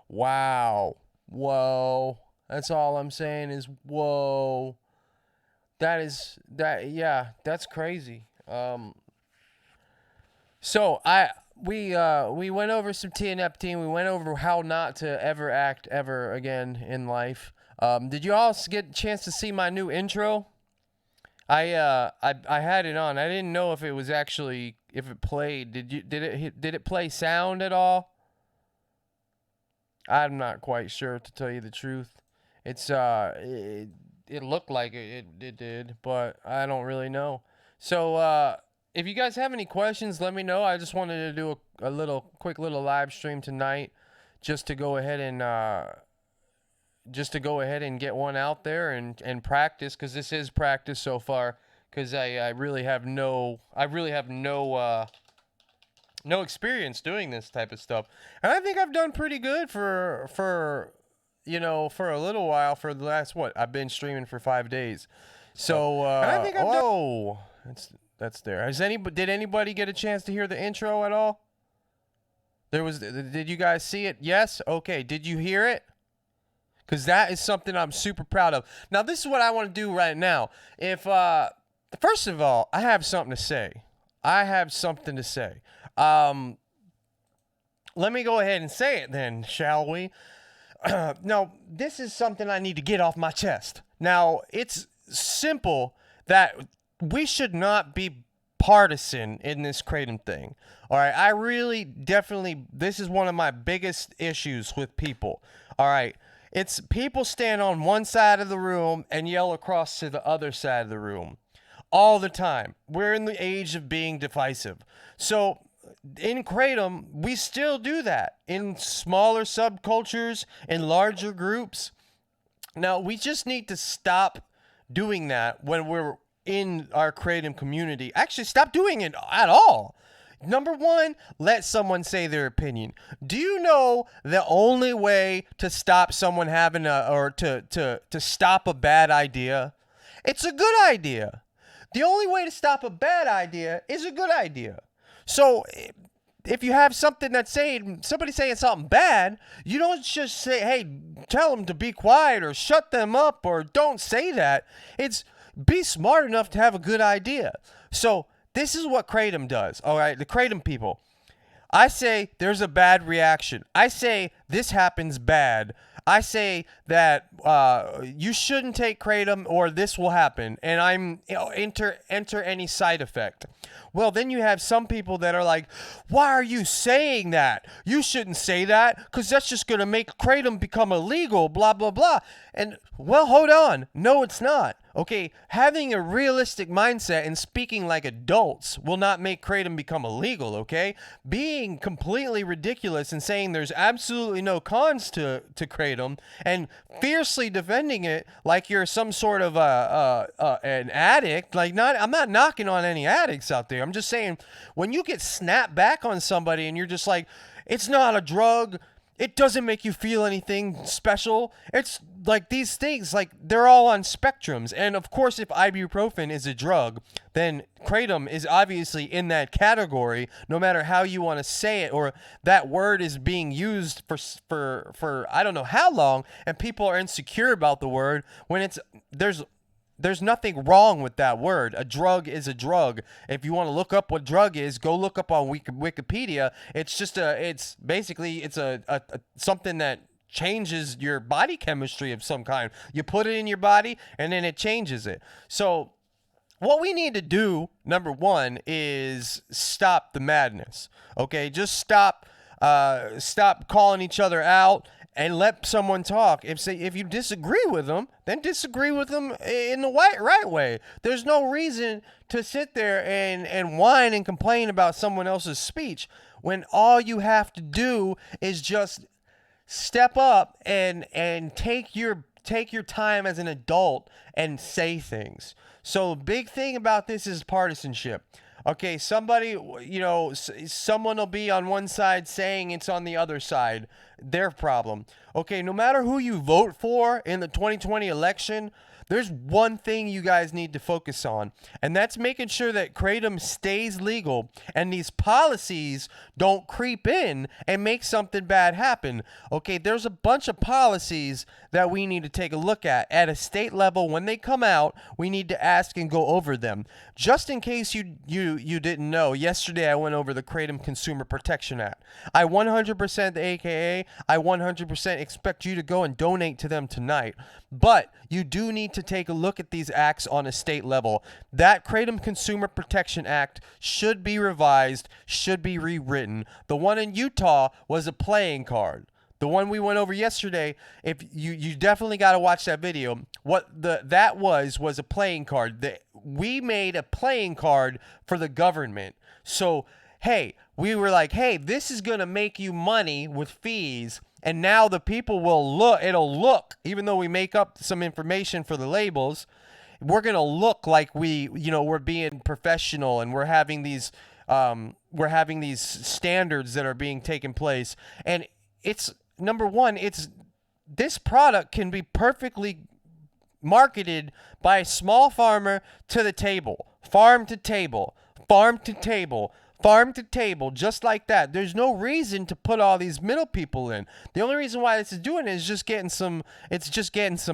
Wow. Whoa. That's all I'm saying is whoa. That's crazy. So we went over some Tianeptine. We went over how not to ever act ever again in life. Did you all get a chance to see my new intro? I had it on. I didn't know if it was actually, if it played. Did it play sound at all? I'm not quite sure, to tell you the truth. It's it looked like it did, but I don't really know. So if you guys have any questions, let me know. I just wanted to do a quick little live stream tonight, just to go ahead and get one out there and practice, because this is practice so far, because I really have no experience doing this type of stuff, and I think I've done pretty good for a little while. For the last, I've been streaming for 5 days, so I think that's there. Did anybody get a chance to hear the intro at all? Did you guys see it? Yes? Okay. Did you hear it? Because that is something I'm super proud of. Now, this is what I want to do right now. First of all, I have something to say. Let me go ahead and say it then, shall we? Now, this is something I need to get off my chest. Now, it's simple that we should not be partisan in this kratom thing. All right, I really, definitely, this is one of my biggest issues with people. All right, it's people stand on one side of the room and yell across to the other side of the room all the time. We're in the age of being divisive. So in kratom, we still do that in smaller subcultures, in larger groups. Now, we just need to stop doing that when we're in our kratom community. Actually, stop doing it at all. Number one, let someone say their opinion. Do you know the only way to stop someone having to stop a bad idea? It's a good idea. The only way to stop a bad idea is a good idea. So if you have something somebody saying something bad, you don't just say, hey, tell them to be quiet or shut them up, or don't say that. It's be smart enough to have a good idea. So this is what kratom does. All right, the kratom people. I say there's a bad reaction. I say this happens bad. I say that you shouldn't take kratom or this will happen, and enter any side effect. Well, then you have some people that are like, why are you saying that? You shouldn't say that, because that's just going to make kratom become illegal, blah, blah, blah. And, well, hold on. No, it's not. Okay, having a realistic mindset and speaking like adults will not make kratom become illegal, okay? Being completely ridiculous and saying there's absolutely no cons to kratom and fiercely defending it like you're some sort of an addict, I'm not knocking on any addicts out there. I'm just saying, when you get snapped back on somebody and you're just like, it's not a drug, it doesn't make you feel anything special, it's like these things, like they're all on spectrums. And of course, if ibuprofen is a drug, then kratom is obviously in that category, no matter how you want to say it, or that word is being used for I don't know how long, and people are insecure about the word when there's nothing wrong with that word. A drug is a drug. If you want to look up what drug is, go look up on Wikipedia. It's just it's basically a something that changes your body chemistry of some kind. You put it in your body and then it changes it. So what we need to do, number one, is stop the madness. Okay, just stop calling each other out and let someone talk. If you disagree with them, then disagree with them in the right way. There's no reason to sit there and whine and complain about someone else's speech when all you have to do is just step up and take your time as an adult and say things. So big thing about this is partisanship. Okay, somebody, someone will be on one side saying it's on the other side. Their problem. Okay, no matter who you vote for in the 2020 election, there's one thing you guys need to focus on, and that's making sure that kratom stays legal and these policies don't creep in and make something bad happen. Okay, there's a bunch of policies that we need to take a look at a state level. When they come out, we need to ask and go over them. Just in case you didn't know, yesterday I went over the Kratom Consumer Protection Act. I 100% the AKA. I 100% expect you to go and donate to them tonight. But you do need to take a look at these acts on a state level. That Kratom Consumer Protection Act should be revised, should be rewritten. The one in Utah was a playing card. The one we went over yesterday, if you definitely got to watch that video. What that was a playing card. We made a playing card for the government. So, hey, we were like, hey, this is going to make you money with fees. And now the people will look, even though we make up some information for the labels, we're going to look like we're being professional, and we're having these standards that are being taken place. And it's, number one, this product can be perfectly marketed by a small farmer to the table, farm to table, farm to table, farm to table, just like that. There's no reason to put all these middle people in. The only reason why this is doing it is just getting some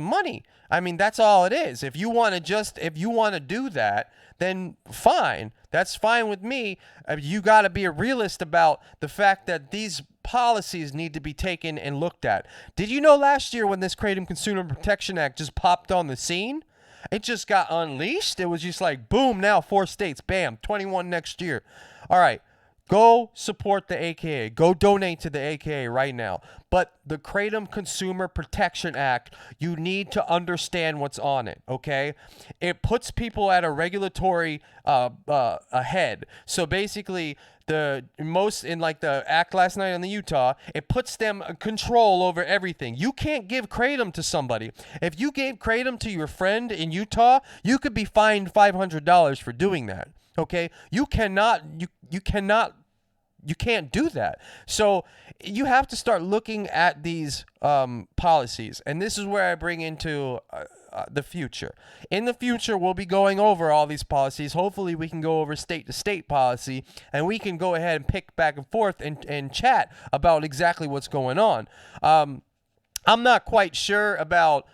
money. I mean, that's all it is. If you want to do that, then fine. That's fine with me. You got to be a realist about the fact that these policies need to be taken and looked at. Did you know last year when this Kratom Consumer Protection Act just popped on the scene, it just got unleashed? It was just like, boom, now 4 states, bam, 21 next year. All right, go support the AKA. Go donate to the AKA right now. But the Kratom Consumer Protection Act, you need to understand what's on it, okay? It puts people at a regulatory ahead. So basically, the act last night in the Utah, it puts them control over everything. You can't give kratom to somebody. If you gave kratom to your friend in Utah, you could be fined $500 for doing that. Okay, you can't do that. So you have to start looking at these policies, and this is where I bring into the future. In the future, we'll be going over all these policies. Hopefully, we can go over state to state policy, and we can go ahead and pick back and forth and chat about exactly what's going on. I'm not quite sure about.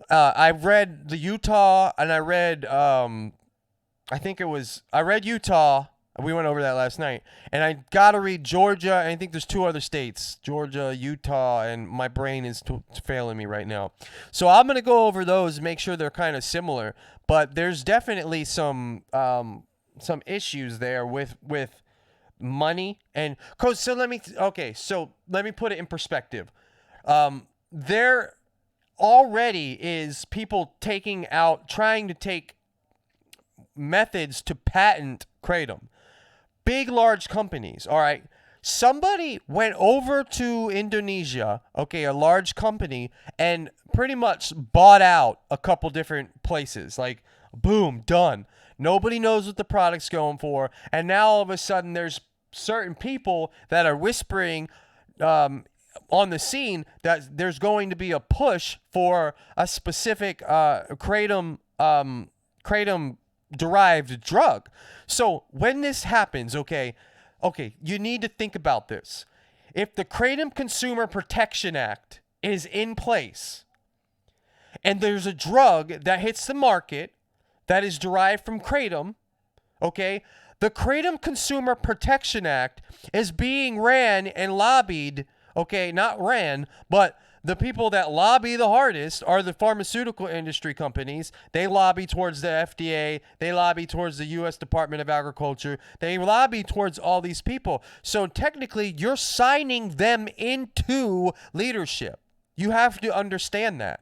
I've read the Utah, and I read. I read Utah. We went over that last night. And I got to read Georgia. And I think there's 2 other states, Georgia, Utah, and my brain is failing me right now. So I'm going to go over those and make sure they're kind of similar. But there's definitely some issues there with money. And so let me put it in perspective. There already is people trying to take methods to patent kratom. Big, large companies, all right? Somebody went over to Indonesia, okay, a large company, and pretty much bought out a couple different places. Like, boom, done. Nobody knows what the product's going for, and now all of a sudden there's certain people that are whispering on the scene that there's going to be a push for a specific kratom derived drug. So when this happens, okay, you need to think about this. If the Kratom Consumer Protection Act is in place and there's a drug that hits the market that is derived from kratom, okay, the Kratom Consumer Protection Act is being ran and lobbied, okay, not ran, but the people that lobby the hardest are the pharmaceutical industry companies. They lobby towards the FDA. They lobby towards the U.S. Department of Agriculture. They lobby towards all these people. So technically, you're signing them into leadership. You have to understand that.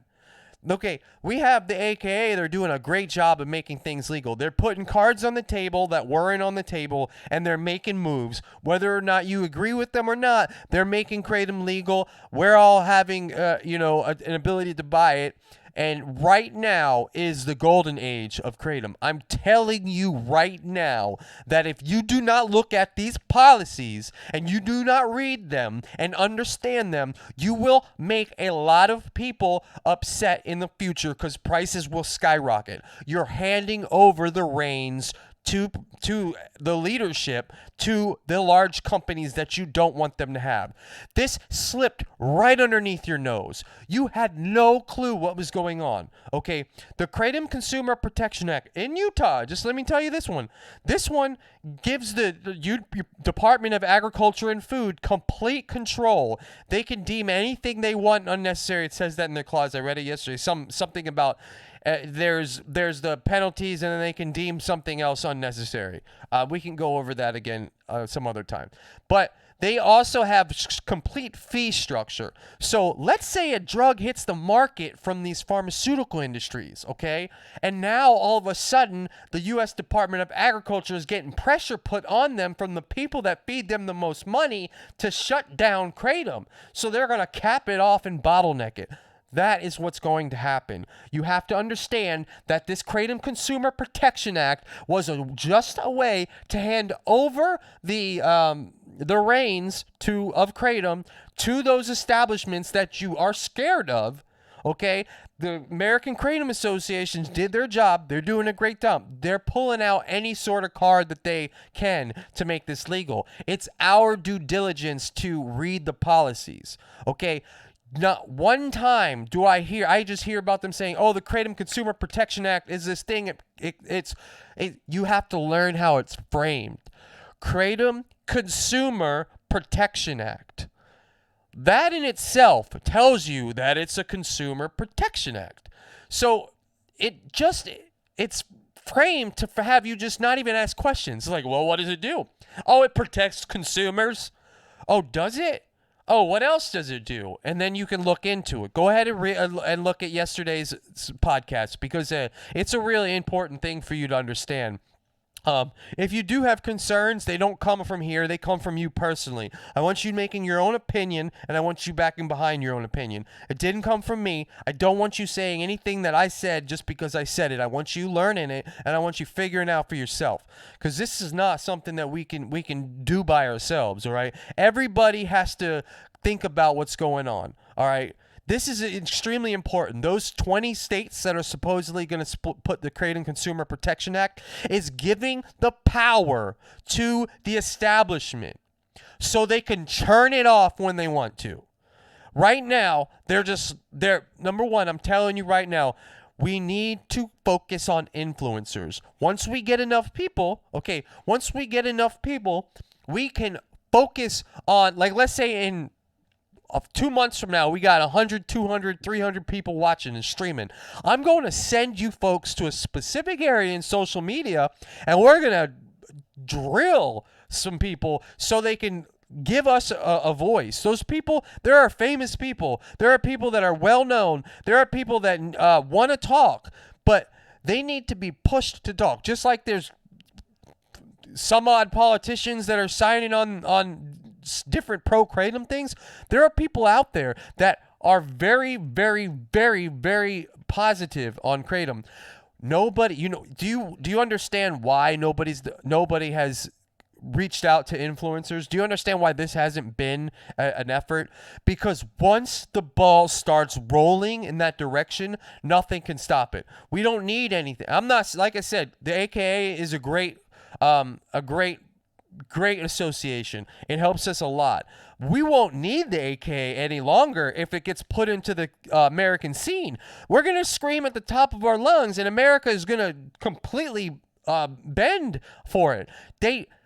Okay, we have the AKA. They're doing a great job of making things legal. They're putting cards on the table that weren't on the table, and they're making moves. Whether or not you agree with them or not, they're making kratom legal. We're all having, an ability to buy it. And right now is the golden age of kratom. I'm telling you right now that if you do not look at these policies and you do not read them and understand them, you will make a lot of people upset in the future because prices will skyrocket. You're handing over the reins to the leadership, to the large companies that you don't want them to have. This slipped right underneath your nose. You had no clue what was going on. Okay, the Kratom Consumer Protection Act in Utah, just let me tell you this one. This one gives the Department of Agriculture and Food complete control. They can deem anything they want unnecessary. It says that in their clause. I read it yesterday. Something about there's the penalties, and then they can deem something else unnecessary. We can go over that again some other time. But they also have complete fee structure. So let's say a drug hits the market from these pharmaceutical industries, okay? And now all of a sudden, the U.S. Department of Agriculture is getting pressure put on them from the people that feed them the most money to shut down kratom. So they're going to cap it off and bottleneck it. That is what's going to happen. You have to understand that this Kratom Consumer Protection Act was just a way to hand over the reins of kratom to those establishments that you are scared of. Okay, the American Kratom Associations did their job. They're doing a great job. They're pulling out any sort of card that they can to make this legal. It's our due diligence to read the policies. Okay. Not one time do I just hear about them saying, oh, the Kratom Consumer Protection Act is this thing. You have to learn how it's framed. Kratom Consumer Protection Act. That in itself tells you that it's a Consumer Protection Act. So it's framed to have you just not even ask questions. It's like, well, what does it do? Oh, it protects consumers. Oh, does it? Oh, what else does it do? And then you can look into it. Go ahead and look at yesterday's podcast because it's a really important thing for you to understand. If you do have concerns, they don't come from here. They come from you personally. I want you making your own opinion, and I want you backing behind your own opinion. It didn't come from me. I don't want you saying anything that I said just because I said it. I want you learning it, and I want you figuring it out for yourself. Because this is not something that we can do by ourselves, all right? Everybody has to think about what's going on, all right? This is extremely important. Those 20 states that are supposedly going to put the Kratom Consumer Protection Act is giving the power to the establishment so they can turn it off when they want to. Right now, they're number one, I'm telling you right now, we need to focus on influencers. Once we get enough people, we can focus on, like, let's say in 2 months from now, we got 100, 200, 300 people watching and streaming. I'm going to send you folks to a specific area in social media, and we're going to drill some people so they can give us a voice. Those people, there are famous people. There are people that are well known. There are people that want to talk, but they need to be pushed to talk. Just like there's some odd politicians that are signing on different pro-kratom things, there are people out there that are very, very, very, very positive on kratom. Nobody, do you understand why nobody has reached out to influencers. Do you understand why this hasn't been an effort? Because once the ball starts rolling in that direction, nothing can stop it. We don't need anything. I'm not, like I said, the AKA is a great association. It helps us a lot. We won't need the AKA any longer if it gets put into the American scene. We're going to scream at the top of our lungs, and America is going to completely bend for it.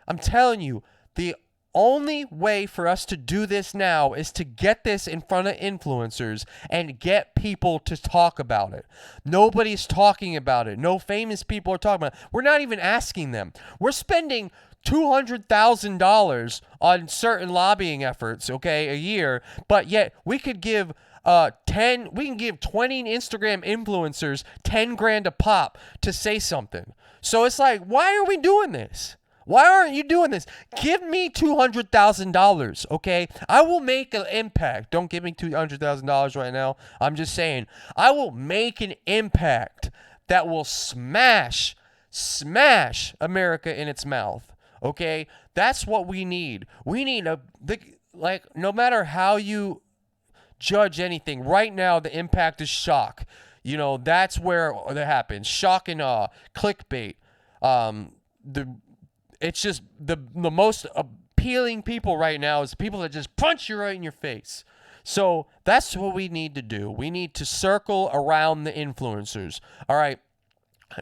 I'm telling you, the only way for us to do this now is to get this in front of influencers and get people to talk about it. Nobody's talking about it. No famous people are talking about it. We're not even asking them. We're spending $200,000 on certain lobbying efforts, okay, a year, but yet we could give 20 Instagram influencers 10 grand a pop to say something. So it's like, why are we doing this? Why aren't you doing this? Give me $200,000, okay? I will make an impact. Don't give me $200,000 right now. I'm just saying, I will make an impact that will smash America in its mouth, okay? That's what we need. We need no matter how you judge anything, right now the impact is shock. You know, that's where that happens. Shock and awe, clickbait. It's just the most appealing people right now is people that just punch you right in your face. So that's what we need to do. We need to circle around the influencers. All right.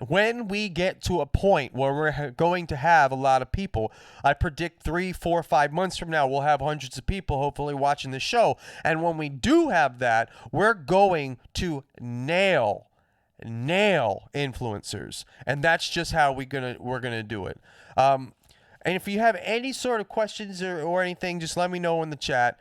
When we get to a point where we're going to have a lot of people, I predict 3, 4, 5 months from now, we'll have hundreds of people hopefully watching the show. And when we do have that, we're going to nail influencers. And that's just how we're gonna do it. And if you have any sort of questions or anything, just let me know in the chat.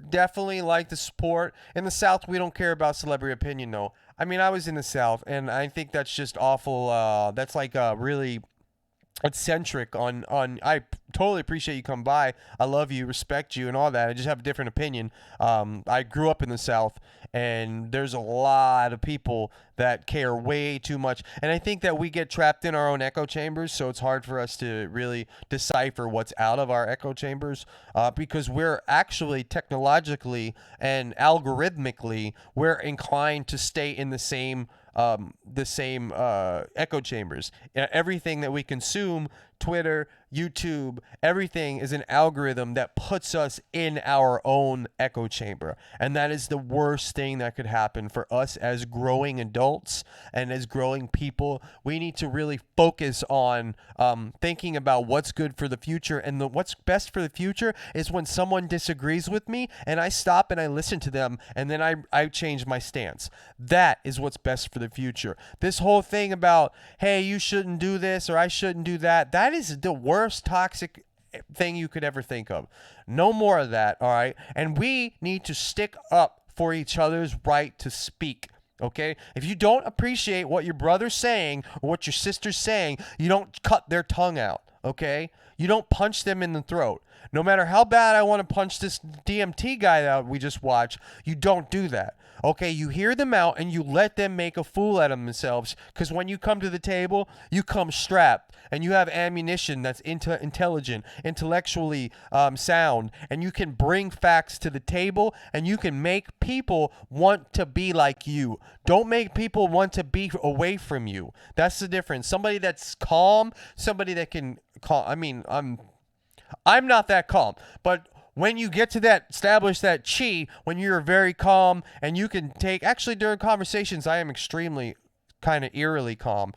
Definitely like the support. In the South, we don't care about celebrity opinion, though. I mean, I was in the South, and I think that's just awful. That's like really eccentric on I totally appreciate you come by. I love you, respect you, and all that. I just have a different opinion. I grew up in the South, and there's a lot of people that care way too much, and I think that we get trapped in our own echo chambers, so it's hard for us to really decipher what's out of our echo chambers, because we're actually technologically and algorithmically we're inclined to stay in the same echo chambers. Everything that we consume, Twitter, YouTube, everything is an algorithm that puts us in our own echo chamber. And that is the worst thing that could happen for us as growing adults and as growing people. We need to really focus on thinking about what's good for the future. And what's best for the future is when someone disagrees with me and I stop and I listen to them and then I change my stance. That is what's best for the future. This whole thing about, hey, you shouldn't do this or I shouldn't do that, that is the worst toxic thing you could ever think of. No more of that, all right? And we need to stick up for each other's right to speak, okay? If you don't appreciate what your brother's saying or what your sister's saying, you don't cut their tongue out, okay? You don't punch them in the throat. No matter how bad I want to punch this DMT guy that we just watched, you don't do that. Okay, you hear them out and you let them make a fool out of themselves, because when you come to the table, you come strapped and you have ammunition that's intelligent, intellectually sound, and you can bring facts to the table and you can make people want to be like you. Don't make people want to be away from you. That's the difference. Somebody that's calm, somebody that can calm. I mean, I'm not that calm, but when you get to that, establish that chi, when you're very calm and you can take, actually during conversations, I am extremely kind of eerily calm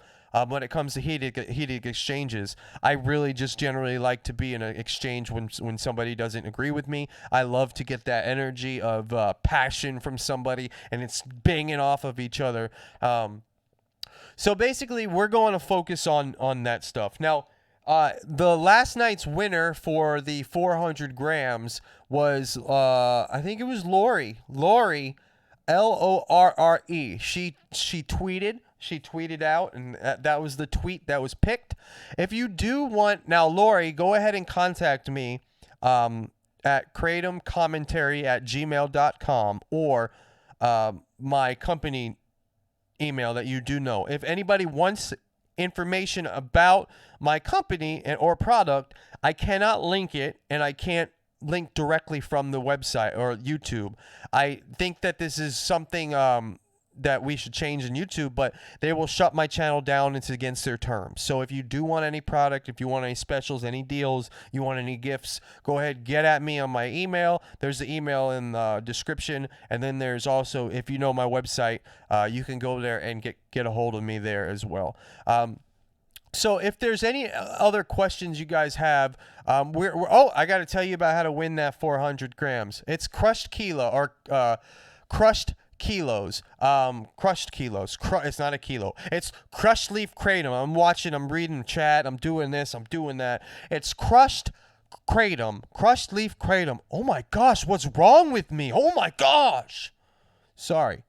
when it comes to heated exchanges. I really just generally like to be in an exchange when somebody doesn't agree with me. I love to get that energy of passion from somebody and it's banging off of each other. So basically, we're going to focus on that stuff. Now, the last night's winner for the 400 grams was, I think it was Lori, Lorre. She tweeted out, and that was the tweet that was picked. If you do want, now Lori, go ahead and contact me at kratomcommentary@gmail.com or my company email that you do know. If anybody wants information about my company or product, I cannot link it, and I can't link directly from the website or YouTube. I think that this is something that we should change in YouTube, but they will shut my channel down. It's against their terms. So if you do want any product, if you want any specials, any deals, you want any gifts, go ahead, get at me on my email. There's the email in the description. And then there's also, if you know my website, you can go there and get a hold of me there as well. So if there's any other questions you guys have, I got to tell you about how to win that 400 grams. It's crushed kilo or crushed kilos. It's not a kilo. It's crushed leaf kratom. I'm watching, I'm reading the chat, I'm doing this, I'm doing that. It's crushed kratom, crushed leaf kratom. Oh my gosh, what's wrong with me? Oh my gosh. Sorry.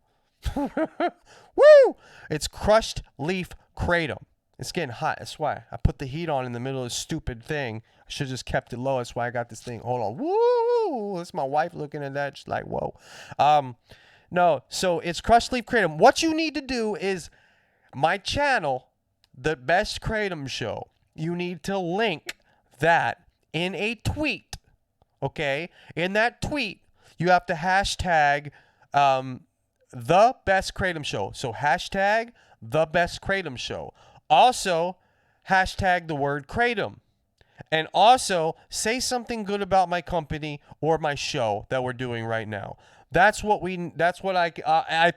Woo! It's crushed leaf kratom. It's getting hot. That's why I put the heat on in the middle of this stupid thing. I should have just kept it low. That's why I got this thing. Hold on. Woo! That's my wife looking at that. She's like, whoa. No, so it's crushed leaf kratom. What you need to do is my channel, The Best Kratom Show. You need to link that in a tweet. Okay? In that tweet, you have to hashtag The Best Kratom Show. So hashtag The Best Kratom Show. Also, hashtag the word kratom. And also, say something good about my company or my show that we're doing right now. I'll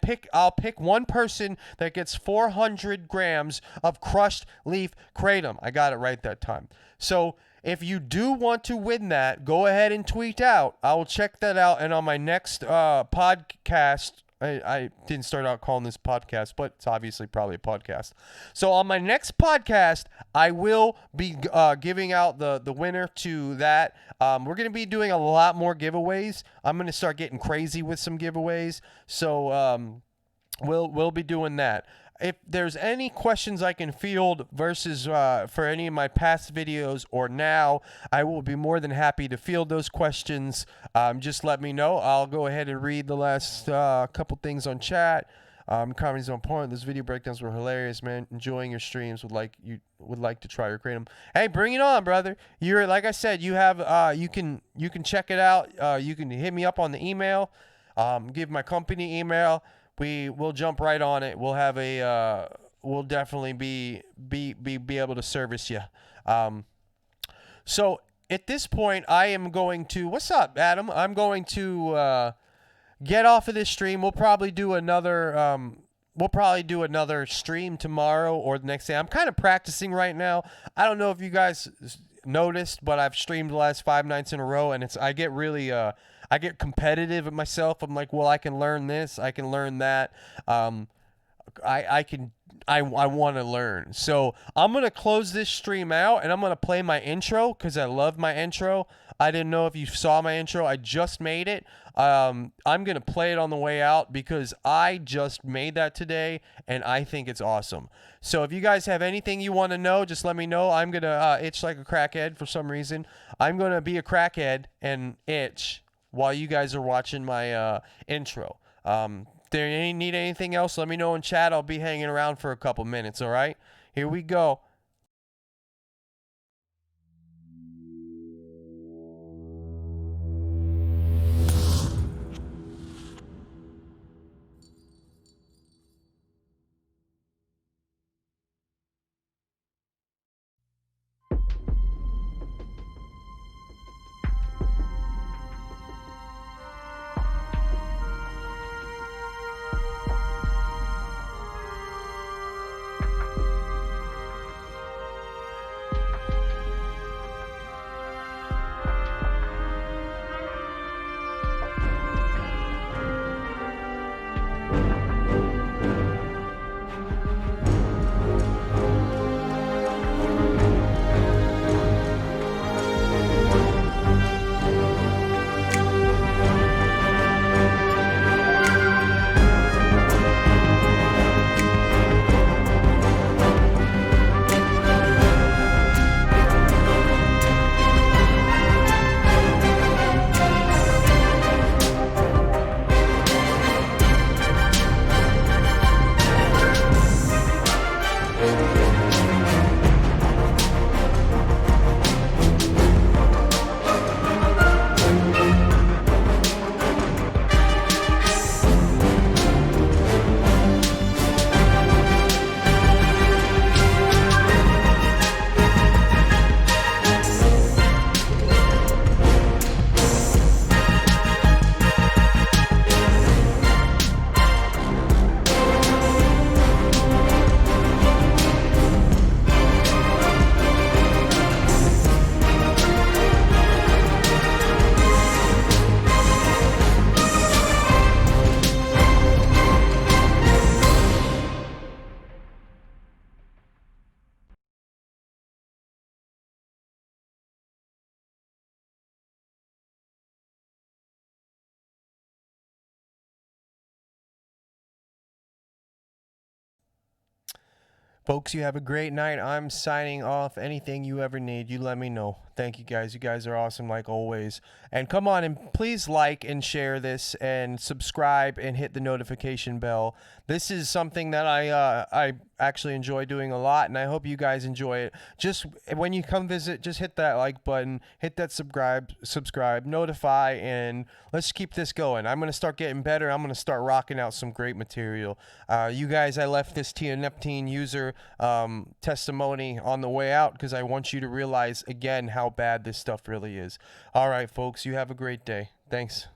pick one person that gets 400 grams of crushed leaf kratom. I got it right that time. So if you do want to win that, go ahead and tweet out. I will check that out. And on my next podcast, I didn't start out calling this podcast, but it's obviously probably a podcast. So on my next podcast, I will be giving out the winner to that. We're going to be doing a lot more giveaways. I'm going to start getting crazy with some giveaways. So we'll be doing that. If there's any questions I can field versus for any of my past videos or now, I will be more than happy to field those questions. Just let me know. I'll go ahead and read the last couple things on chat. Comments on point. Those video breakdowns were hilarious, man. Enjoying your streams. Would like to try your kratom. Hey, bring it on, brother. You're like I said. You have you can check it out. You can hit me up on the email. Give my company email. We'll jump right on it. We'll have we'll definitely be able to service you. So at this point, I am going to. What's up, Adam? I'm going to get off of this stream. We'll probably do another. Stream tomorrow or the next day. I'm kind of practicing right now. I don't know if you guys noticed, but I've streamed the last 5 nights in a row, and I get really I get competitive with myself. I'm like, well, I can learn this, I can learn that. I want to learn. So I'm going to close this stream out, and I'm going to play my intro because I love my intro. I didn't know if you saw my intro. I just made it. I'm going to play it on the way out because I just made that today, and I think it's awesome. So if you guys have anything you want to know, just let me know. I'm going to itch like a crackhead for some reason. I'm going to be a crackhead and itch while you guys are watching my intro. If you need anything else, let me know in chat. I'll be hanging around for a couple minutes, all right? Here we go. Folks, you have a great night. I'm signing off. Anything you ever need, you let me know. Thank you guys. You guys are awesome like always. And come on and please like and share this and subscribe and hit the notification bell. This is something that I actually enjoy doing a lot, and I hope you guys enjoy it. Just when you come visit, just hit that like button, hit that subscribe, notify, and let's keep this going. I'm going to start getting better. I'm going to start rocking out some great material. You guys, I left this Tianeptine user testimony on the way out because I want you to realize again how bad this stuff really is. All right, folks, you have a great day. Thanks.